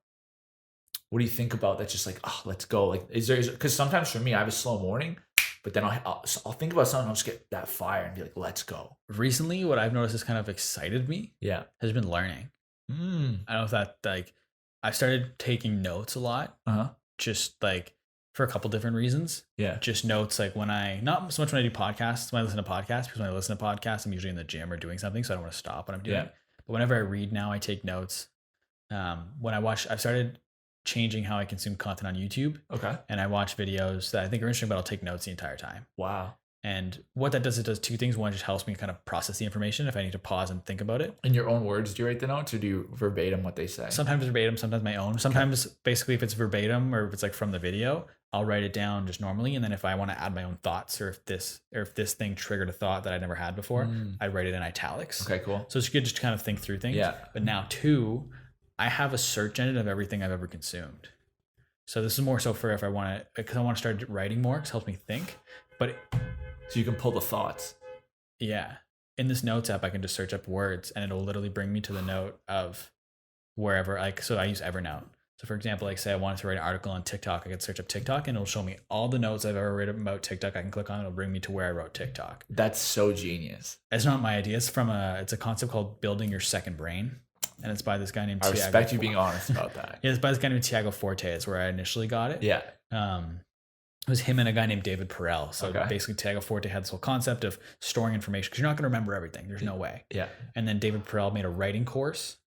What do you think about that's just like, oh, let's go? Like is there because sometimes for me I have a slow morning, but then I'll think about something, I'll just get that fire and be like, let's go. Recently, what I've noticed has kind of excited me. Yeah, has been learning. I don't know if that like I've started taking notes a lot. Just like for a couple different reasons. Yeah. Just notes like when not so much when I do podcasts, when I listen to podcasts, because when I listen to podcasts, I'm usually in the gym or doing something. So I don't want to stop what I'm doing. Yeah. But whenever I read now, I take notes. When I've started changing how I consume content on YouTube. Okay. And I watch videos that I think are interesting, but I'll take notes the entire time. Wow. And what that does, it does two things. One, it just helps me kind of process the information if I need to pause and think about it. In your own words, do you write the notes or do you verbatim what they say? Sometimes verbatim, sometimes my own. Sometimes basically if it's verbatim or if it's like from the video, I'll write it down just normally. And then if I want to add my own thoughts or if this thing triggered a thought that I never had before, I write it in italics. Okay, cool. So it's good just to kind of think through things. Yeah. But now two, I have a search engine of everything I've ever consumed. So this is more so for if I want to, because I want to start writing more because it helps me think. So you can pull the thoughts. Yeah. In this notes app, I can just search up words and it'll literally bring me to the note of wherever, like, so I use Evernote. So for example, like say I wanted to write an article on TikTok, I could search up TikTok and it'll show me all the notes I've ever written about TikTok. I can click on it. It'll bring me to where I wrote TikTok. That's so genius. It's not my idea. It's it's a concept called building your second brain. And it's by this guy named Tiago. I respect you being honest about that. Yeah, it's by this guy named Tiago Forte. It's where I initially got it. Yeah. It was him and a guy named David Perel. So basically Tiago Forte had this whole concept of storing information because you're not going to remember everything. There's no way. Yeah. And then David Perel made a writing course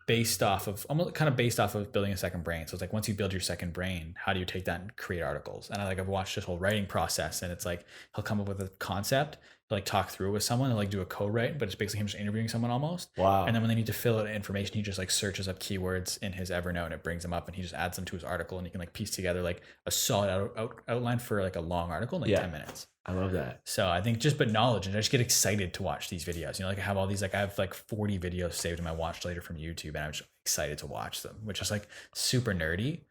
based off of building a second brain. So it's like, once you build your second brain, how do you take that and create articles? And I've watched this whole writing process and it's like, he'll come up with a concept, like talk through it with someone and like do a co-write, but it's basically him just interviewing someone almost. Wow. And then when they need to fill out information, he just like searches up keywords in his Evernote and it brings them up and he just adds them to his article and you can like piece together like a solid outline for like a long article in like 10 minutes. I love that. So I think but knowledge, and I just get excited to watch these videos. Like I have all these, like I have like 40 videos saved in my watch later from YouTube and I'm just excited to watch them, which is like super nerdy,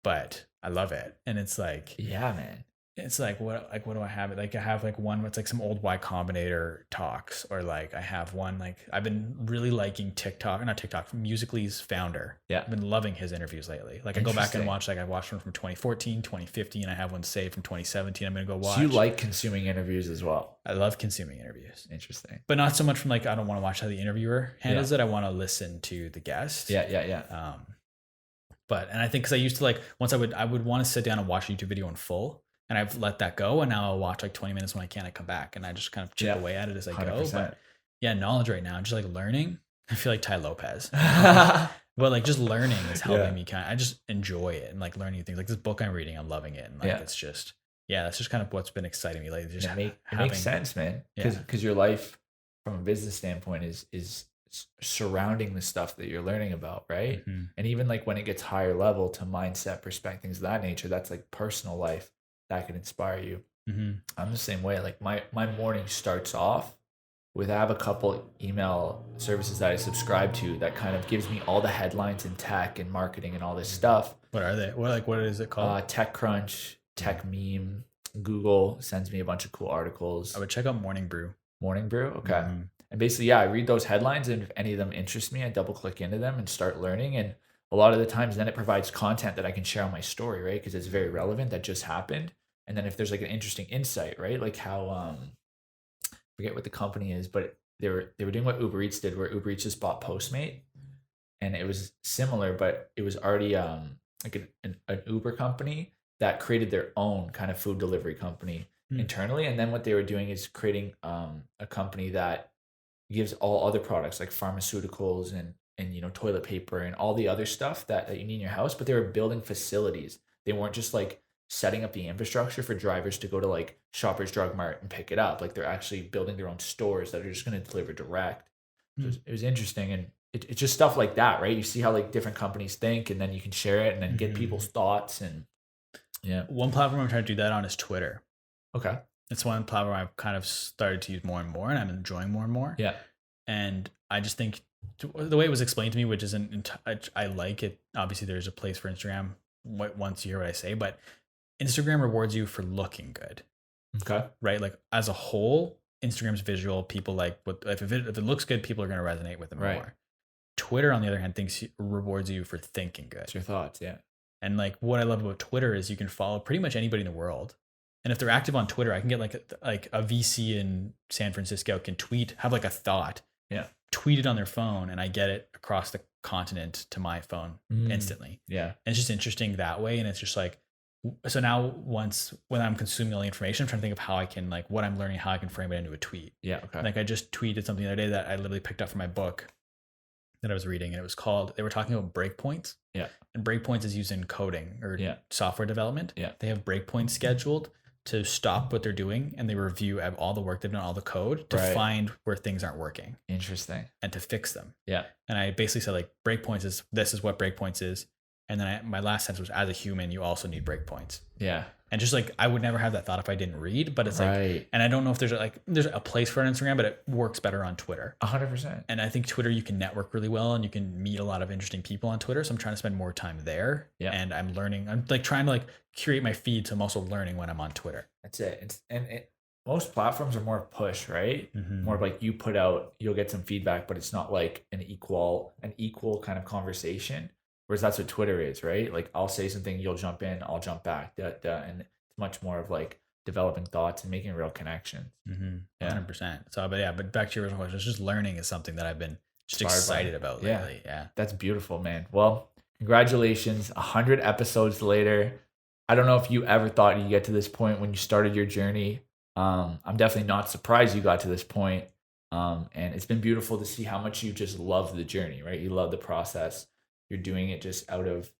but I love it. And it's like, yeah, man. It's like what do I have? Like I have like one that's like some old Y Combinator talks, or like I have one like I've been really liking Musical.ly's founder. Yeah. I've been loving his interviews lately. Like I go back and watch, like I watched one from 2014, 2015, I have one saved from 2017. I'm gonna go watch. So you like consuming interviews as well? I love consuming interviews. Interesting. But not so much from like I don't want to watch how the interviewer handles it. I want to listen to the guest. Yeah. And I think because I used to like once I would want to sit down and watch a YouTube video in full. And I've let that go, and now I'll watch like 20 minutes when I can. I come back, and I just kind of chip away at it as I 100%. Go. But yeah, knowledge right now, just like learning. I feel like Ty Lopez, but like just learning is helping me I just enjoy it and like learning new things. Like this book I'm reading, I'm loving it, and like it's just that's just kind of what's been exciting me lately. Just it makes sense, man. Because your life from a business standpoint is surrounding the stuff that you're learning about, right? Mm-hmm. And even like when it gets higher level to mindset, perspective, things of that nature, that's like personal life. That can inspire you. Mm-hmm. I'm the same way. Like my morning starts off with I have a couple email services that I subscribe to that kind of gives me all the headlines in tech and marketing and all this stuff. What are they? What is it called? TechCrunch, Tech Meme. Google sends me a bunch of cool articles. I would check out Morning Brew. Morning Brew, okay. Mhm. And basically, yeah, I read those headlines, and if any of them interest me, I double click into them and start learning. And a lot of the times, then it provides content that I can share on my story, right? Because it's very relevant, that just happened. And then if there's like an interesting insight, right? Like how I forget what the company is, but they were doing what Uber Eats did, where Uber Eats just bought Postmate, and it was similar, but it was already like an Uber company that created their own kind of food delivery company internally. And then what they were doing is creating a company that gives all other products like pharmaceuticals and toilet paper and all the other stuff that you need in your house. But they were building facilities. They weren't just like setting up the infrastructure for drivers to go to like Shoppers Drug Mart and pick it up. Like they're actually building their own stores that are just going to deliver direct. So it was interesting. And it's just stuff like that, right? You see how like different companies think, and then you can share it and then get people's thoughts. And yeah. One platform I'm trying to do that on is Twitter. Okay. It's one platform I've kind of started to use more and more, and I'm enjoying more and more. Yeah. And I just think the way it was explained to me, which isn't, I like it. Obviously, there's a place for Instagram once you hear what I say, but Instagram rewards you for looking good. Okay. Right? Like as a whole, Instagram's visual. People like if it looks good, people are going to resonate with it more. Twitter, on the other hand, rewards you for thinking good. It's your thoughts, yeah. And like what I love about Twitter is you can follow pretty much anybody in the world. And if they're active on Twitter, I can get like a VC in San Francisco can have like a thought, tweet it on their phone, and I get it across the continent to my phone instantly. Yeah. And it's just interesting that way. And it's just like, so now when I'm consuming all the information, I'm trying to think of how I can, like what I'm learning, how I can frame it into a tweet. Yeah. Okay. Like I just tweeted something the other day that I literally picked up from my book that I was reading, and it was called, they were talking about breakpoints. Yeah. And breakpoints is used in coding or software development. Yeah. They have breakpoints scheduled to stop what they're doing, and they review all the work they've done, all the code to find where things aren't working. Interesting. And to fix them. Yeah. And I basically said like this is what breakpoints is. And then my last sentence was, as a human, you also need breakpoints. Yeah. And just like, I would never have that thought if I didn't read, but it's like, and I don't know if there's a place for it on Instagram, but it works better on Twitter. 100%. And I think Twitter, you can network really well and you can meet a lot of interesting people on Twitter. So I'm trying to spend more time there. Yeah. And I'm learning, I'm like trying to like curate my feed. So I'm also learning when I'm on Twitter. That's it. Most platforms are more push, right? Mm-hmm. More like you put out, you'll get some feedback, but it's not like an equal kind of conversation. Whereas that's what Twitter is, right? Like I'll say something, you'll jump in, I'll jump back. And it's much more of like developing thoughts and making real connections. Mm-hmm. Yeah. 100%. So, but back to your original question, it's just learning is something that I've been just excited about lately. Yeah. That's beautiful, man. Well, congratulations. 100 episodes later. I don't know if you ever thought you'd get to this point when you started your journey. I'm definitely not surprised you got to this point. And it's been beautiful to see how much you just love the journey, right? You love the process. You're doing it just out of,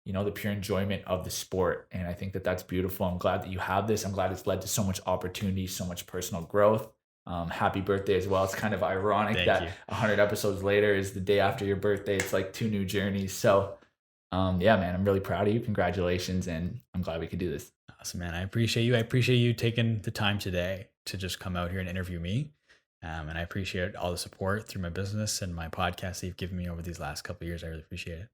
the pure enjoyment of the sport. And I think that that's beautiful. I'm glad that you have this. I'm glad it's led to so much opportunity, so much personal growth. Happy birthday as well. It's kind of ironic that 100 episodes later is the day after your birthday. It's like two new journeys. So yeah, man, I'm really proud of you. Congratulations. And I'm glad we could do this. Awesome, man. I appreciate you. I appreciate you taking the time today to just come out here and interview me. And I appreciate all the support through my business and my podcast that you've given me over these last couple of years. I really appreciate it.